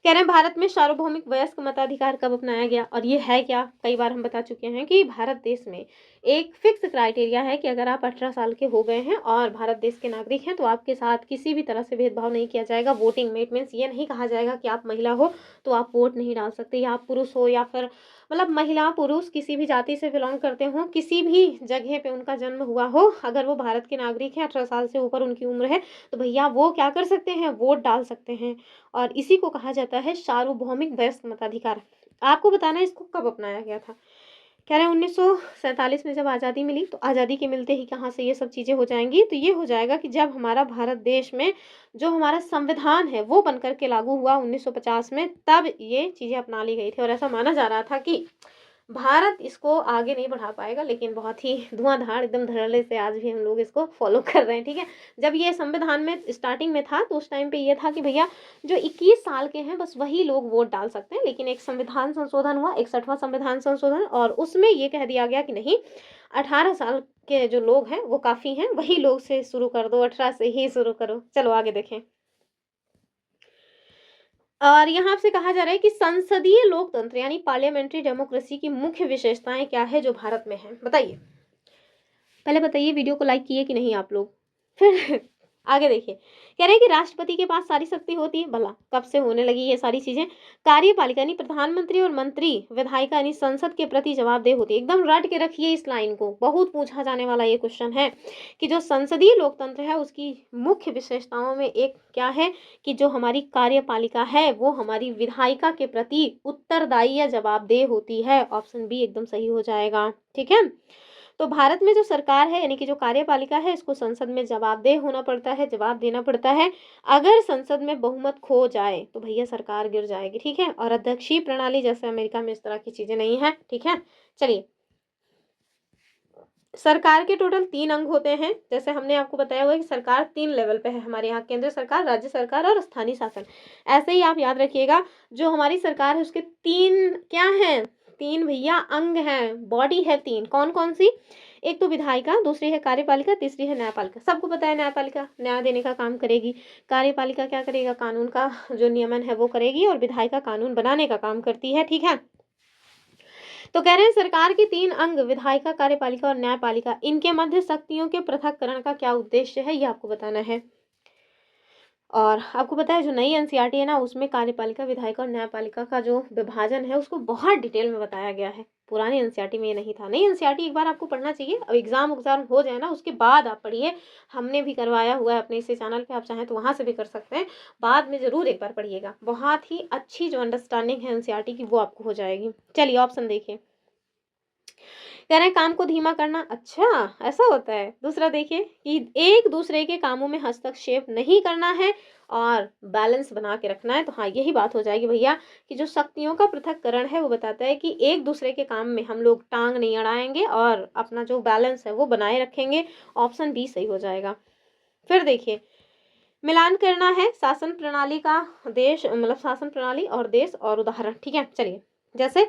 कह रहे हैं भारत में सार्वभौमिक वयस्क मताधिकार कब अपनाया गया, और ये है क्या, कई बार हम बता चुके हैं कि भारत देश में एक फिक्स क्राइटेरिया है कि अगर आप 18 साल के हो गए हैं और भारत देश के नागरिक हैं तो आपके साथ किसी भी तरह से भेदभाव नहीं किया जाएगा। वोटिंग में इट मीन्स ये नहीं कहा जाएगा कि आप महिला हो तो आप वोट नहीं डाल सकते, या आप पुरुष हो, या फिर मतलब महिला पुरुष किसी भी जाति से बिलोंग करते हो, किसी भी जगह पे उनका जन्म हुआ हो, अगर वो भारत के नागरिक हैं, 18 साल से ऊपर उनकी उम्र है, तो भैया वो क्या कर सकते हैं, वोट डाल सकते हैं। और इसी को कहा जाता है सार्वभौमिक वयस्क मताधिकार। आपको बताना है इसको कब अपनाया गया था। कह रहे हैं 1947 में जब आज़ादी मिली, तो आज़ादी के मिलते ही कहाँ से ये सब चीज़ें हो जाएंगी, तो ये हो जाएगा कि जब हमारा भारत देश में जो हमारा संविधान है वो बनकर के लागू हुआ 1950 में, तब ये चीज़ें अपना ली गई थी। और ऐसा माना जा रहा था कि भारत इसको आगे नहीं बढ़ा पाएगा, लेकिन बहुत ही धुआंधार एकदम धड़ल्ले से आज भी हम लोग इसको फॉलो कर रहे हैं। ठीक है, जब ये संविधान में स्टार्टिंग में था तो उस टाइम पे ये था कि भैया जो 21 साल के हैं बस वही लोग वोट डाल सकते हैं, लेकिन एक संविधान संशोधन हुआ, 61वां संविधान संशोधन, और उसमें ये कह दिया गया कि नहीं, 18 साल के जो लोग हैं वो काफ़ी हैं, वही लोग से शुरू कर दो, 18 से ही शुरू करो। चलो आगे देखें। और यहाँ से कहा जा रहा है कि संसदीय लोकतंत्र यानी पार्लियामेंट्री डेमोक्रेसी की मुख्य विशेषताएं क्या है जो भारत में है, बताइए। पहले बताइए वीडियो को लाइक किए कि नहीं आप लोग। फिर आगे देखिए, कह रहे हैं कि राष्ट्रपति के पास सारी शक्ति होती है, भला कब से होने लगी ये सारी चीजें। कार्यपालिका यानी प्रधानमंत्री और मंत्री विधायिका यानी संसद के प्रति जवाबदेह होती है। एकदम रट के रखिए इस लाइन को, बहुत पूछा जाने वाला ये क्वेश्चन है कि जो संसदीय लोकतंत्र है उसकी मुख्य विशेषताओं में एक क्या है कि जो हमारी कार्यपालिका है वो हमारी विधायिका के प्रति उत्तरदायी या जवाबदेह होती है। ऑप्शन बी एकदम सही हो जाएगा। ठीक है, तो भारत में जो सरकार है यानी कि जो कार्यपालिका है इसको संसद में जवाबदेह होना पड़ता है, जवाब देना पड़ता है। अगर संसद में बहुमत खो जाए तो भैया सरकार गिर जाएगी। ठीक है, और अध्यक्षीय प्रणाली जैसे अमेरिका में इस तरह की चीजें नहीं है। ठीक है, चलिए, सरकार के टोटल 3 अंग होते हैं, जैसे हमने आपको बताया हुआ है कि सरकार 3 लेवल पे है हमारे यहाँ, केंद्र सरकार, राज्य सरकार और स्थानीय शासन। ऐसे ही आप याद रखिएगा, जो हमारी सरकार है उसके 3 क्या हैं, 3 भैया अंग हैं, बॉडी है 3। कौन कौन सी, एक तो विधायिका, दूसरी है कार्यपालिका, तीसरी है न्यायपालिका। सबको पता है न्यायपालिका न्याय देने का काम करेगी, कार्यपालिका क्या करेगा, कानून का जो नियमन है वो करेगी, और विधायिका कानून बनाने का काम करती है। ठीक है, तो कह रहे हैं सरकार के 3 अंग विधायिका, कार्यपालिका और न्यायपालिका, इनके मध्य शक्तियों के पृथक्करण का क्या उद्देश्य है ये आपको बताना है। और आपको पता है जो नई एनसीईआरटी है ना, उसमें कार्यपालिका, विधायिका और न्यायपालिका का जो विभाजन है उसको बहुत डिटेल में बताया गया है। पुरानी एनसीईआरटी में ये नहीं था। नई एनसीईआरटी एक बार आपको पढ़ना चाहिए, अब एग्जाम हो जाए ना उसके बाद आप पढ़िए। हमने भी करवाया हुआ है अपने इसी चैनल पे, आप चाहें तो वहाँ से भी कर सकते हैं। बाद में जरूर एक बार पढ़िएगा, बहुत ही अच्छी जो अंडरस्टैंडिंग है एनसीईआरटी की वो आपको हो जाएगी। चलिए ऑप्शन देखिए, कह रहे हैं काम को धीमा करना, अच्छा ऐसा होता है। दूसरा देखिए कि एक दूसरे के कामों में हस्तक्षेप नहीं करना है और बैलेंस बना के रखना है। तो हाँ, यही बात हो जाएगी भैया कि जो शक्तियों का पृथक्करण है वो बताता है कि एक दूसरे के काम में हम लोग टांग नहीं अड़ाएंगे और अपना जो बैलेंस है वो बनाए रखेंगे। ऑप्शन बी सही हो जाएगा। फिर देखिए, मिलान करना है शासन प्रणाली का, देश मतलब शासन प्रणाली और देश और उदाहरण। ठीक है, चलिए, जैसे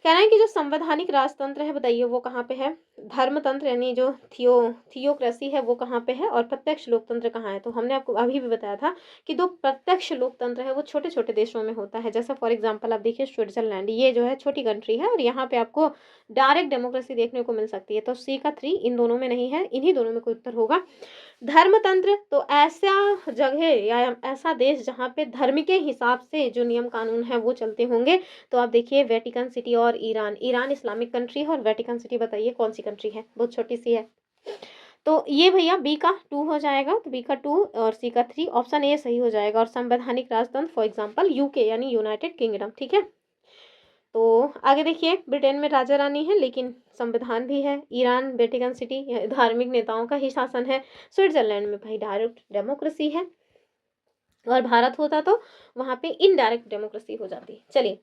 कह रहे हैं कि जो संवैधानिक राजतंत्र है बताइए वो कहाँ पे है, धर्मतंत्र यानी जो थियोक्रेसी है वो कहाँ पे है, और प्रत्यक्ष लोकतंत्र कहाँ है। तो हमने आपको अभी भी बताया था कि दो प्रत्यक्ष लोकतंत्र है वो छोटे छोटे देशों में होता है। जैसे फॉर एग्जांपल आप देखिए स्विट्जरलैंड, ये जो है छोटी कंट्री है और यहाँ पे आपको डायरेक्ट डेमोक्रेसी देखने को मिल सकती है। तो सी का 3 इन दोनों में नहीं है, इन्हीं दोनों में कोई उत्तर होगा। धर्मतंत्र तो ऐसा जगह या ऐसा देश जहाँ पे धर्म के हिसाब से जो नियम कानून है वो चलते होंगे। तो आप देखिए वेटिकन सिटी और ईरान, ईरान इस्लामिक कंट्री है और वेटिकन सिटी बताइए कौन सी कंट्री है, बहुत छोटी सी है। तो ये भैया बी का 2 हो जाएगा, तो बी का 2 और सी का 3, ऑप्शन ए सही हो जाएगा। और संवैधानिक राजतंत्र फॉर एग्जांपल यूके यानी यूनाइटेड किंगडम। ठीक है, तो आगे देखिए, ब्रिटेन में राजा रानी है लेकिन संविधान भी है। ईरान वेटिकन सिटी धार्मिक नेताओं का ही शासन है। स्विट्जरलैंड में भाई डायरेक्ट डेमोक्रेसी है, और भारत होता तो वहां पे इनडायरेक्ट डेमोक्रेसी हो जाती। चलिए,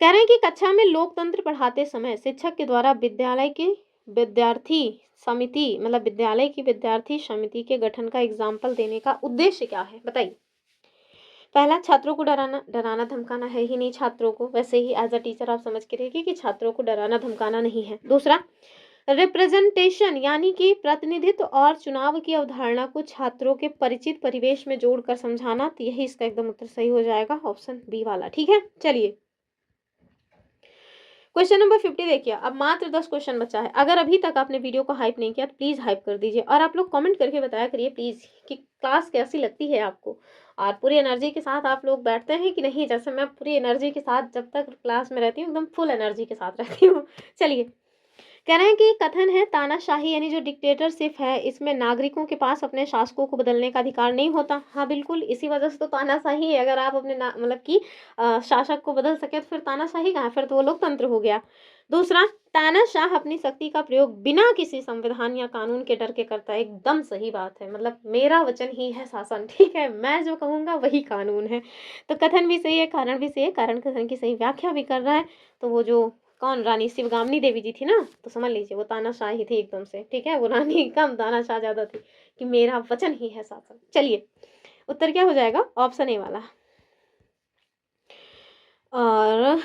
कह रहे हैं कि कक्षा में लोकतंत्र पढ़ाते समय शिक्षक के द्वारा विद्यालय की विद्यार्थी समिति मतलब विद्यालय की विद्यार्थी समिति के गठन का एग्जाम्पल देने का उद्देश्य क्या है, बताइए। पहला, छात्रों को डराना, डराना धमकाना है ही नहीं छात्रों को, वैसे ही एज अ टीचर आप समझ के रहिए कि छात्रों को डराना धमकाना नहीं है। दूसरा, रिप्रेजेंटेशन यानी कि प्रतिनिधित्व और चुनाव की अवधारणा को छात्रों के परिचित परिवेश में जोड़कर समझाना, तो यही इसका एकदम उत्तर सही हो जाएगा, ऑप्शन बी वाला। ठीक है, चलिए क्वेश्चन नंबर 50 देखिए। अब मात्र 10 क्वेश्चन बचा है। अगर अभी तक आपने वीडियो को हाइप नहीं किया तो प्लीज हाइप कर दीजिए, और आप लोग कमेंट करके बताया करिए प्लीज कि क्लास कैसी लगती है आपको, और पूरी एनर्जी के साथ आप लोग बैठते हैं कि नहीं। जैसे मैं पूरी एनर्जी के साथ जब तक क्लास में रहती हूँ एकदम फुल एनर्जी के साथ रहती हूँ। चलिए, कह रहे हैं कि कथन है तानाशाही यानी जो डिक्टेटरशिप है, इसमें नागरिकों के पास अपने शासकों को बदलने का अधिकार नहीं होता। हाँ बिल्कुल, इसी वजह से तो तानाशाही है। अगर आप अपने मतलब कि शासक को बदल सके तो फिर तानाशाही कहाँ, फिर तो वो लोकतंत्र हो गया। दूसरा, तानाशाह अपनी शक्ति का प्रयोग बिना किसी संविधान या कानून के डर के करता है। एकदम सही बात है, मतलब मेरा वचन ही है शासन, ठीक है, मैं जो कहूँगा वही कानून है। तो कथन भी सही है, कारण भी सही है, कारण कथन की सही व्याख्या भी कर रहा है। तो वो जो कौन रानी शिवगामिनी देवी जी थी ना, तो समझ लीजिए वो तानाशाह ही थी एकदम से, ठीक है, वो रानी कम तानाशाह ज्यादा थी कि मेरा वचन ही है शासन। चलिए, उत्तर क्या हो जाएगा, ऑप्शन ए वाला। और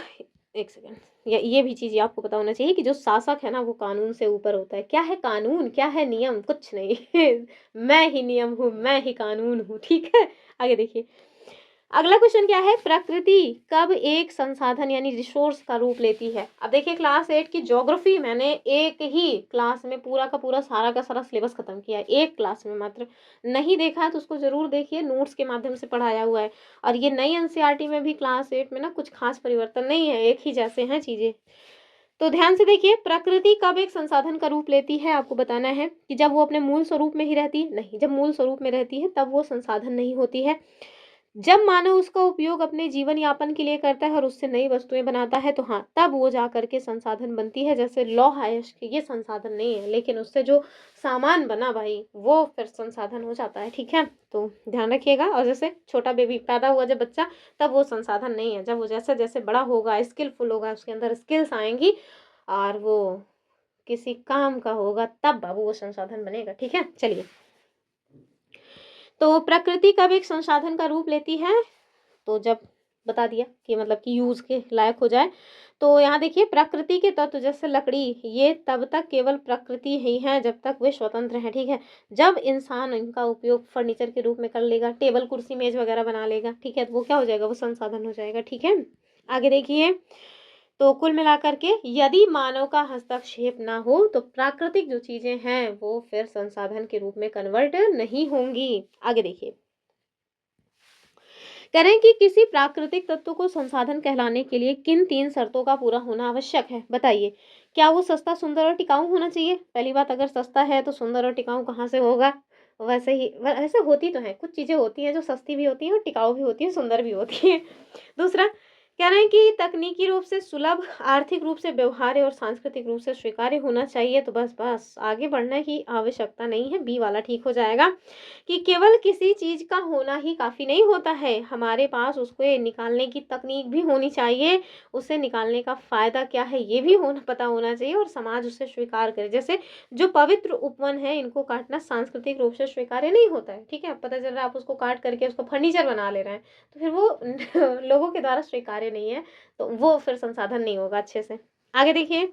एक सेकेंड, ये भी चीज आपको पता होना चाहिए कि जो शासक है ना वो कानून से ऊपर होता है। क्या है कानून, क्या है नियम, कुछ नहीं। मैं ही नियम हूँ, मैं ही कानून हूँ, ठीक है। आगे देखिए, अगला क्वेश्चन क्या है, प्रकृति कब एक संसाधन यानी रिसोर्स का रूप लेती है। अब देखिए, क्लास 8 की ज्योग्राफी मैंने एक ही क्लास में पूरा का पूरा सारा का सारा सिलेबस खत्म किया है, एक क्लास में मात्र। नहीं देखा है तो उसको जरूर देखिए, नोट्स के माध्यम से पढ़ाया हुआ है। और ये नई एनसीईआरटी में भी क्लास 8 में ना कुछ खास परिवर्तन नहीं है, एक ही जैसे हैं चीजें। तो ध्यान से देखिए, प्रकृति कब एक संसाधन का रूप लेती है, आपको बताना है कि जब वो अपने मूल स्वरूप में ही रहती है, नहीं, जब मूल स्वरूप में रहती है तब वो संसाधन नहीं होती है। जब मानव उसका उपयोग अपने जीवन यापन के लिए करता है और उससे नई वस्तुएं बनाता है, तो हाँ, तब वो जा करके संसाधन बनती है। जैसे लौह अयस्क, ये संसाधन नहीं है, लेकिन उससे जो सामान बना भाई वो फिर संसाधन हो जाता है, ठीक है। तो ध्यान रखिएगा। और जैसे छोटा बेबी पैदा हुआ जब बच्चा, तब वो संसाधन नहीं है। जब वो जैसे जैसे बड़ा होगा, स्किलफुल होगा, उसके अंदर स्किल्स आएंगी और वो किसी काम का होगा, तब बाबू वो संसाधन बनेगा, ठीक है। चलिए, तो प्रकृति कब एक संसाधन का रूप लेती है, तो जब बता दिया कि मतलब कि यूज के लायक हो जाए। तो यहाँ देखिए, प्रकृति के तत्व जैसे लकड़ी, ये तब तक केवल प्रकृति ही है जब तक वे स्वतंत्र हैं, ठीक है। जब इंसान इनका उपयोग फर्नीचर के रूप में कर लेगा, टेबल कुर्सी मेज वगैरह बना लेगा, ठीक है, तो वो क्या हो जाएगा, वो संसाधन हो जाएगा, ठीक है। आगे देखिए, तो कुल मिलाकर के यदि मानव का हस्तक्षेप ना हो तो प्राकृतिक जो चीजें हैं वो फिर संसाधन के रूप में कन्वर्ट नहीं होंगी। आगे देखिए, कह रहे हैं कि किसी प्राकृतिक तत्व को संसाधन कहलाने के लिए किन 3 शर्तों का पूरा होना आवश्यक है, बताइए। क्या वो सस्ता, सुंदर और टिकाऊ होना चाहिए। पहली बात, अगर सस्ता है तो सुंदर और टिकाऊ कहाँ से होगा। वैसे ही वैसे होती तो है, कुछ चीजें होती हैं जो सस्ती भी होती हैं और टिकाऊ भी होती हैं, सुंदर भी होती हैं। दूसरा, कह रहे हैं कि तकनीकी रूप से सुलभ, आर्थिक रूप से व्यवहार्य और सांस्कृतिक रूप से स्वीकार्य होना चाहिए। तो बस बस आगे बढ़ने की आवश्यकता नहीं है, बी वाला ठीक हो जाएगा कि केवल किसी चीज का होना ही काफी नहीं होता है, हमारे पास उसको निकालने की तकनीक भी होनी चाहिए। उसे निकालने का फायदा क्या है ये भी पता होना चाहिए, और समाज उसे स्वीकार करे। जैसे जो पवित्र उपवन है, इनको काटना सांस्कृतिक रूप से स्वीकार्य नहीं होता है, ठीक है। पता चल रहा है आप उसको काट करके उसको फर्नीचर बना ले रहे हैं, तो फिर वो लोगों के द्वारा स्वीकार्य नहीं है, तो वो फिर संसाधन नहीं होगा अच्छे से। आगे देखिए,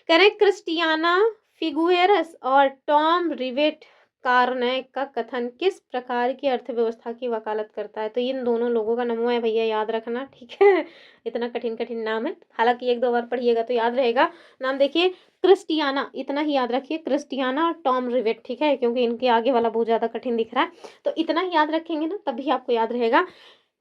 करें क्रिस्टियाना फिगुएरस और टॉम रिवेट कार्नेक का कथन किस प्रकार की अर्थव्यवस्था की वकालत करता है। तो इन दोनों लोगों का नाम है भैया, याद रखना, ठीक है। इतना कठिन कठिन नाम है, हालांकि एक दो बार पढ़िएगा तो याद रहेगा। नाम देखिए, क्रिस्टियाना, इतना ही याद रखिए, क्रिस्टियाना और टॉम रिवेट, ठीक है, क्योंकि इनके आगे वाला बहुत ज्यादा कठिन दिख रहा है। तो इतना ही याद रखेंगे ना तभी आपको याद रहेगा।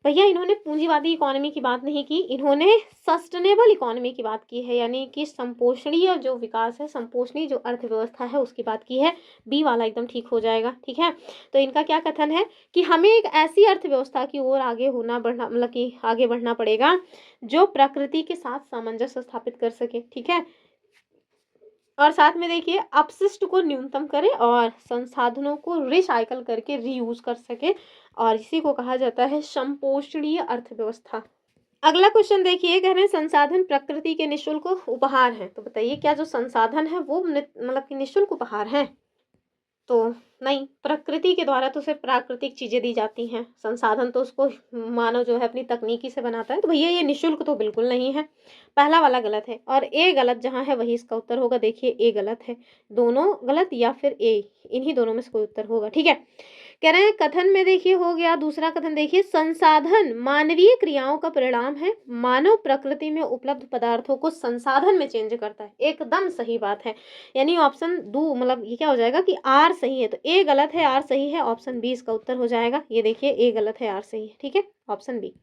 भैया, इन्होंने पूंजीवादी इकोनॉमी की बात नहीं की, इन्होंने सस्टेनेबल इकोनॉमी की बात की है, यानी कि संपोषणीय जो विकास है, संपोषणीय जो अर्थव्यवस्था है उसकी बात की है। बी वाला एकदम ठीक हो जाएगा, ठीक है। तो इनका क्या कथन है कि हमें एक ऐसी अर्थव्यवस्था की ओर आगे होना बढ़ना, मतलब कि आगे बढ़ना पड़ेगा जो प्रकृति के साथ सामंजस्य स्थापित कर सके, ठीक है। और साथ में देखिए, अपशिष्ट को न्यूनतम करे और संसाधनों को रिसाइकल करके रीयूज कर सके, और इसी को कहा जाता है संपोषणीय अर्थव्यवस्था। अगला क्वेश्चन देखिए, कह रहे हैं संसाधन प्रकृति के निःशुल्क उपहार हैं। तो बताइए, क्या जो संसाधन है वो मतलब कि निःशुल्क उपहार है। तो नहीं, प्रकृति के द्वारा तो सिर्फ प्राकृतिक चीजें दी जाती हैं, संसाधन तो उसको मानव जो है अपनी तकनीकी से बनाता है, तो भैया ये निशुल्क तो बिल्कुल नहीं है। पहला वाला गलत है और ए गलत जहाँ है वही इसका उत्तर होगा। देखिए ए गलत है, दोनों गलत या फिर ए, इन्हीं दोनों में से कोई उत्तर होगा। ठीक है, कह रहे हैं कथन में देखिए हो गया। दूसरा कथन देखिए, संसाधन मानवीय क्रियाओं का परिणाम है, मानव प्रकृति में उपलब्ध पदार्थों को संसाधन में चेंज करता है। एकदम सही बात है, यानी ऑप्शन दो मतलब ये क्या हो जाएगा कि आर सही है, तो ए गलत है आर सही है, ऑप्शन बी इसका उत्तर हो जाएगा। ये देखिए ए गलत है आर सही है। ठीक है, ऑप्शन बी।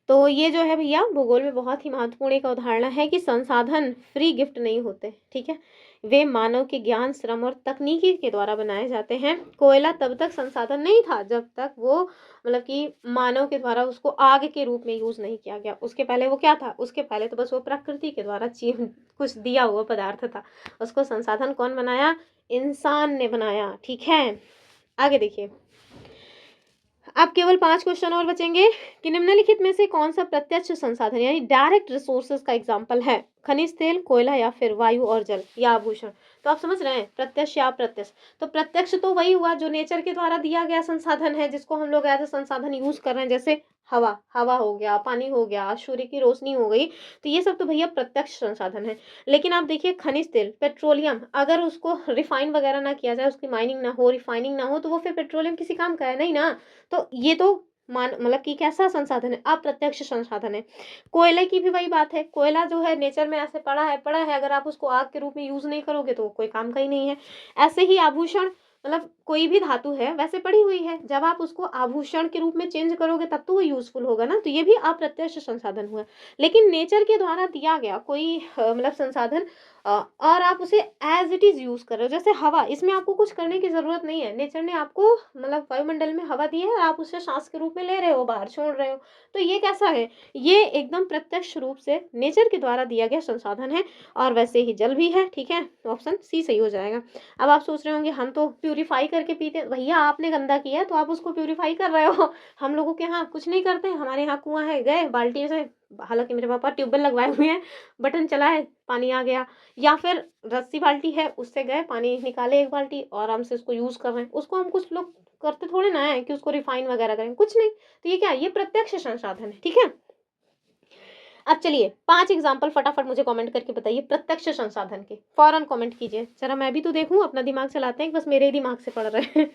तो ये जो है भैया भूगोल में बहुत ही महत्वपूर्ण एक अवधारणा है कि संसाधन फ्री गिफ्ट नहीं होते। ठीक है, वे मानव के ज्ञान, श्रम और तकनीकी के द्वारा बनाए जाते हैं। कोयला तब तक संसाधन नहीं था जब तक वो मतलब कि मानव के द्वारा उसको आग के रूप में यूज नहीं किया गया। उसके पहले वो क्या था, उसके पहले तो बस वो प्रकृति के द्वारा चीज कुछ दिया हुआ पदार्थ था। उसको संसाधन कौन बनाया, इंसान ने बनाया। ठीक है, आगे देखिए। अब केवल 5 क्वेश्चन और बचेंगे कि निम्नलिखित में से कौन सा प्रत्यक्ष संसाधन यानी डायरेक्ट रिसोर्सेज का एग्जाम्पल है, खनिज तेल, कोयला या फिर वायु और जल या आभूषण। तो आप समझ रहे हैं प्रत्यक्ष या अप्रत्यक्ष। तो प्रत्यक्ष तो वही हुआ जो नेचर के द्वारा दिया गया संसाधन है, जिसको हम लोग एज ए संसाधन यूज कर रहे हैं, जैसे हवा, हवा हो गया, पानी हो गया, सूर्य की रोशनी हो गई, तो ये सब तो भैया प्रत्यक्ष संसाधन है। लेकिन आप देखिए खनिज तेल, पेट्रोलियम, अगर उसको रिफाइन वगैरह ना किया जाए, उसकी माइनिंग ना हो, रिफाइनिंग ना हो, तो वो फिर पेट्रोलियम किसी काम का है नहीं ना। तो ये तो मान मतलब कि कैसा संसाधन है, अप्रत्यक्ष संसाधन है। कोयले की भी वही बात है, कोयला जो है नेचर में ऐसे पड़ा है, अगर आप उसको आग के रूप में यूज नहीं करोगे तो कोई काम का ही नहीं है। ऐसे ही आभूषण, मतलब कोई भी धातु है वैसे पड़ी हुई है, जब आप उसको आभूषण के रूप में चेंज करोगे तब तो वो यूजफुल होगा ना। तो ये भी अप्रत्यक्ष संसाधन हुआ। लेकिन नेचर के द्वारा दिया गया कोई मतलब संसाधन और आप उसे एज इट इज यूज कर रहे हो, जैसे हवा, इसमें आपको कुछ करने की जरूरत नहीं है, नेचर ने आपको मतलब वायुमंडल में हवा दी है और आप उसे सांस के रूप में ले रहे हो, बाहर छोड़ रहे हो। तो ये कैसा है, ये एकदम प्रत्यक्ष रूप से नेचर के द्वारा दिया गया संसाधन है। और वैसे ही जल भी है। ठीक है, ऑप्शन सी सही हो जाएगा। अब आप सोच रहे होंगे हम तो प्यूरिफाई करके पीते, भैया आपने गंदा किया है तो आप उसको प्यूरिफाई कर रहे हो। हम लोगों के यहाँ कुछ नहीं करते, हमारे यहाँ कुआं है, गए बाल्टी से, हालांकि मेरे पापा ट्यूबवेल लगवाए हुए हैं, बटन चलाए पानी आ गया, या फिर रस्सी बाल्टी है उससे गए पानी निकाले एक बाल्टी और आराम से उसको यूज कर रहे हैं। उसको हम कुछ लोग करते थोड़े ना है कि उसको रिफाइन वगैरह करें, कुछ नहीं। तो ये क्या है, ये प्रत्यक्ष संसाधन है। ठीक है, अब चलिए 5 एग्जाम्पल फटाफट मुझे कमेंट करके बताइए प्रत्यक्ष संसाधन के, फौरन कमेंट कीजिए जरा, मैं भी तो देखूं, अपना दिमाग चलाते हैं बस मेरे ही दिमाग से पढ़ रहे हैं।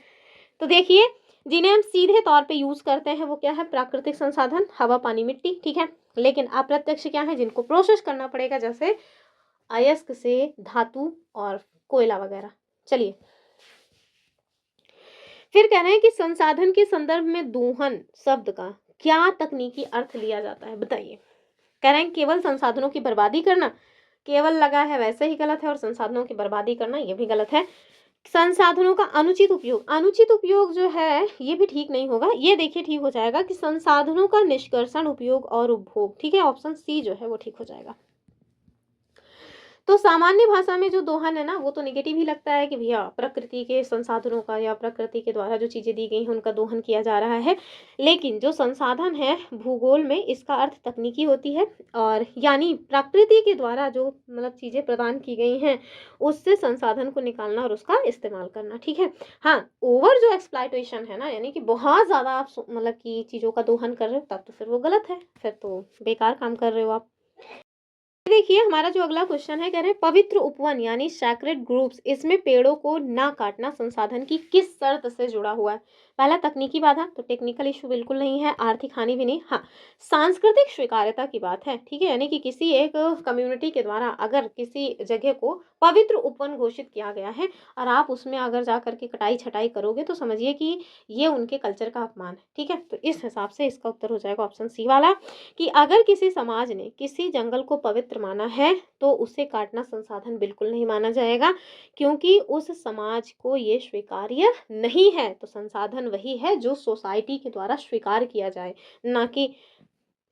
तो देखिए, जिन्हें हम सीधे तौर पे यूज करते हैं वो क्या है, प्राकृतिक संसाधन, हवा, पानी, मिट्टी। ठीक है, लेकिन अप्रत्यक्ष क्या है, जिनको प्रोसेस करना पड़ेगा, जैसे अयस्क से धातु और कोयला वगैरह। चलिए, फिर कह रहे हैं कि संसाधन के संदर्भ में दोहन शब्द का क्या तकनीकी अर्थ लिया जाता है, बताइए। कह रहे हैं केवल संसाधनों की बर्बादी करना, केवल लगा है वैसे ही गलत है, और संसाधनों की बर्बादी करना ये भी गलत है। संसाधनों का अनुचित उपयोग, अनुचित उपयोग जो है ये भी ठीक नहीं होगा। ये देखिए ठीक हो जाएगा कि संसाधनों का निष्कर्षण, उपयोग और उपभोग। ठीक है, ऑप्शन सी जो है वो ठीक हो जाएगा। तो सामान्य भाषा में जो दोहन है ना, वो तो निगेटिव ही लगता है कि भैया प्रकृति के संसाधनों का या प्रकृति के द्वारा जो चीजें दी गई हैं उनका दोहन किया जा रहा है। लेकिन जो संसाधन है भूगोल में, इसका अर्थ तकनीकी होती है, और यानी प्रकृति के द्वारा जो मतलब चीजें प्रदान की गई हैं उससे संसाधन को निकालना और उसका इस्तेमाल करना। ठीक है, हाँ, ओवर जो एक्सप्लॉयटेशन है ना, यानी कि बहुत ज्यादा आप मतलब की चीजों का दोहन कर रहे हो, तब तो फिर वो गलत है, फिर तो बेकार काम कर रहे हो आप। देखिए हमारा जो अगला क्वेश्चन है, कह रहे हैं पवित्र उपवन यानी सैक्रेड ग्रुप्स, इसमें पेड़ों को ना काटना संसाधन की किस शर्त से जुड़ा हुआ है। पहला तकनीकी बाधा, तो टेक्निकल इशू बिल्कुल नहीं है, आर्थिक हानि भी नहीं। हाँ, सांस्कृतिक स्वीकार्यता की बात है। ठीक है, यानी कि किसी एक कम्युनिटी के द्वारा अगर किसी जगह को पवित्र उपवन घोषित किया गया है और आप उसमें अगर जा करके कटाई छटाई करोगे तो समझिए कि ये उनके कल्चर का अपमान है। ठीक है, तो इस हिसाब से इसका उत्तर हो जाएगा ऑप्शन सी वाला, कि अगर किसी समाज ने किसी जंगल को पवित्र माना है तो उसे काटना संसाधन बिल्कुल नहीं माना जाएगा, क्योंकि उस समाज को ये स्वीकार्य नहीं है। तो संसाधन वही है जो सोसाइटी के द्वारा स्वीकार किया जाए, ना कि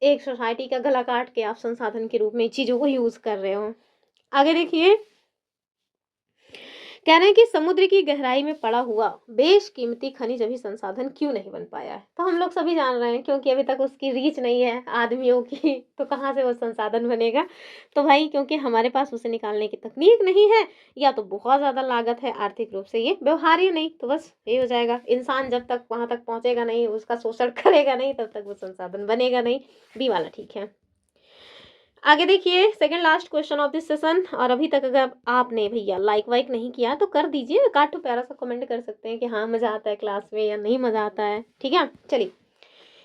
एक सोसाइटी का गला काट के आप संसाधन के रूप में चीजों को यूज कर रहे हो। आगे देखिए, कह रहे हैं कि समुद्र की गहराई में पड़ा हुआ बेशकीमती खनिज अभी संसाधन क्यों नहीं बन पाया है? तो हम लोग सभी जान रहे हैं, क्योंकि अभी तक उसकी रीच नहीं है आदमियों की, तो कहाँ से वो संसाधन बनेगा? तो भाई क्योंकि हमारे पास उसे निकालने की तकनीक नहीं है, या तो बहुत ज़्यादा लागत है, आर्थिक रूप से ये व्यवहार्य नहीं, तो बस ये हो जाएगा। इंसान जब तक वहाँ तक पहुँचेगा नहीं, उसका शोषण करेगा नहीं, तब तक वो संसाधन बनेगा नहीं। बी वाला ठीक है। आगे देखिए, second last question of this session. और अभी तक अगर आपने भैया लाइक वाइक नहीं किया तो कर दीजिए, काटो प्यारा सा कमेंट कर सकते हैं कि हाँ मज़ा आता है क्लास में या नहीं मज़ा आता है, ठीक है। चलिए,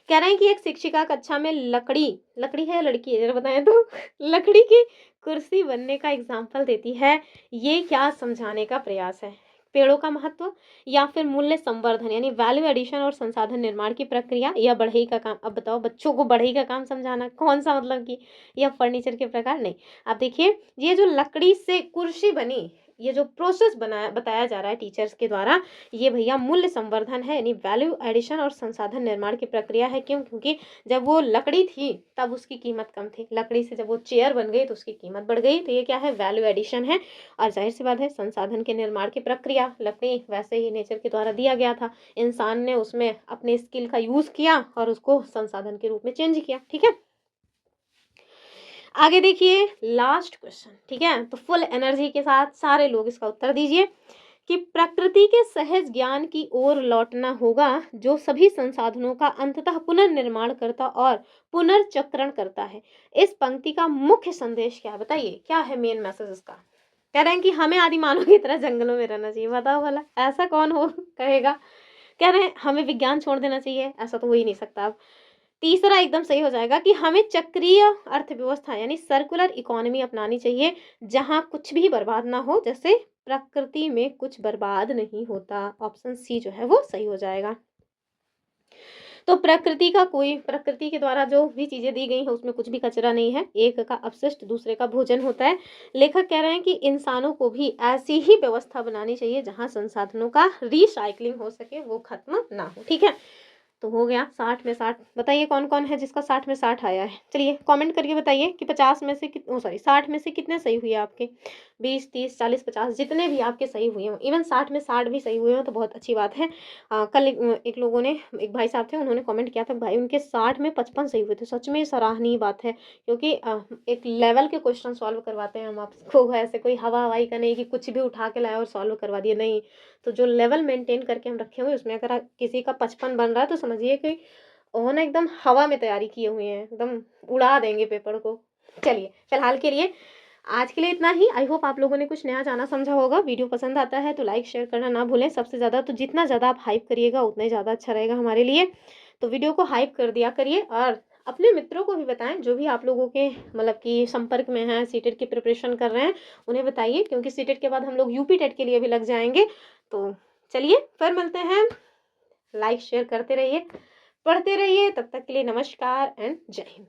कह रहे हैं कि एक शिक्षिका कक्षा में लकड़ी लकड़ी है या लड़की है जरा बताएं तो लकड़ी की कुर्सी बनने का एग्जाम्पल देती है। ये क्या समझाने का प्रयास है? पेड़ों का महत्व, या फिर मूल्य संवर्धन यानी वैल्यू एडिशन और संसाधन निर्माण की प्रक्रिया, या बढ़ई का काम? अब बताओ, बच्चों को बढ़ई का काम समझाना कौन सा, मतलब कि या फर्नीचर के प्रकार? नहीं। आप देखिए, ये जो लकड़ी से कुर्सी बनी, ये जो प्रोसेस बनाया बताया जा रहा है टीचर्स के द्वारा, ये भैया मूल्य संवर्धन है, यानी वैल्यू एडिशन और संसाधन निर्माण की प्रक्रिया है। क्यों? क्योंकि जब वो लकड़ी थी तब उसकी कीमत कम थी, लकड़ी से जब वो चेयर बन गई तो उसकी कीमत बढ़ गई। तो ये क्या है? वैल्यू एडिशन है। और जाहिर सी बात है, संसाधन के निर्माण की प्रक्रिया, लकड़ी वैसे ही नेचर के द्वारा दिया गया था, इंसान ने उसमें अपने स्किल का यूज किया और उसको संसाधन के रूप में चेंज किया, ठीक है। आगे देखिए, लास्ट क्वेश्चन, ठीक है। तो फुल एनर्जी के साथ सारे लोग इसका उत्तर दीजिए कि प्रकृति के सहज ज्ञान की ओर लौटना होगा, जो सभी संसाधनों का अंततः पुनर्निर्माण करता और पुनर्चक्रण करता है। इस पंक्ति का मुख्य संदेश क्या है? बताइए, क्या है मेन मैसेज इसका? कह रहे हैं कि हमें आदि मानव की तरह जंगलों में रहना चाहिए। बताओ भला, ऐसा कौन हो कहेगा? कह रहे हैं हमें विज्ञान छोड़ देना चाहिए, ऐसा तो हो ही नहीं सकता। अब तीसरा एकदम सही हो जाएगा कि हमें चक्रीय अर्थव्यवस्था यानी सर्कुलर इकोनॉमी अपनानी चाहिए, जहां कुछ भी बर्बाद ना हो, जैसे प्रकृति में कुछ बर्बाद नहीं होता। ऑप्शन सी जो है वो सही हो जाएगा। तो प्रकृति के द्वारा जो भी चीजें दी गई हैं उसमें कुछ भी कचरा नहीं है, एक का अपशिष्ट दूसरे का भोजन होता है। लेखक कह रहे हैं कि इंसानों को भी ऐसी ही व्यवस्था बनानी चाहिए जहां संसाधनों का रिसाइकलिंग हो सके, वो खत्म ना हो, ठीक है। तो हो गया 60 में 60। बताइए कौन कौन है जिसका 60 में 60 आया है? चलिए कमेंट करके बताइए कि 50 में से 60 में से कितने सही हुए आपके? 20, 30, 40, 50 जितने भी आपके सही हुए हों, इवन 60 में 60 भी सही हुए हों तो बहुत अच्छी बात है। कल एक लोगों ने, एक भाई साहब थे, उन्होंने कमेंट किया था भाई उनके 60 में 55 सही हुए थे। सच में सराहनीय बात है, क्योंकि एक लेवल के क्वेश्चन सॉल्व करवाते हैं हम आपको, ऐसे कोई हवा हवाई का नहीं कि कुछ भी उठा के लाए और सॉल्व करवा दिए, नहीं। तो जो लेवल मेंटेन करके हम रखे हुए उसमें अगर किसी का 55 बन रहा है तो समझिए कि उन्होंने एकदम हवा में तैयारी किए हुए हैं, एकदम उड़ा देंगे पेपर को। चलिए, फिलहाल के लिए आज के लिए इतना ही। आई होप आप लोगों ने कुछ नया जाना समझा होगा। वीडियो पसंद आता है तो लाइक शेयर करना ना भूलें। सबसे ज़्यादा तो जितना ज़्यादा आप हाइप करिएगा उतना ही ज़्यादा अच्छा रहेगा हमारे लिए। तो वीडियो को हाइप कर दिया करिए और अपने मित्रों को भी बताएं, जो भी आप लोगों के मतलब कि संपर्क में हैं, सीटेट की प्रिपरेशन कर रहे हैं, उन्हें बताइए, क्योंकि सीटेट के बाद हम लोग यूपी टेट के लिए भी लग जाएंगे। तो चलिए फिर मिलते हैं। लाइक शेयर करते रहिए, पढ़ते रहिए। तब तक के लिए नमस्कार एंड जय हिंद।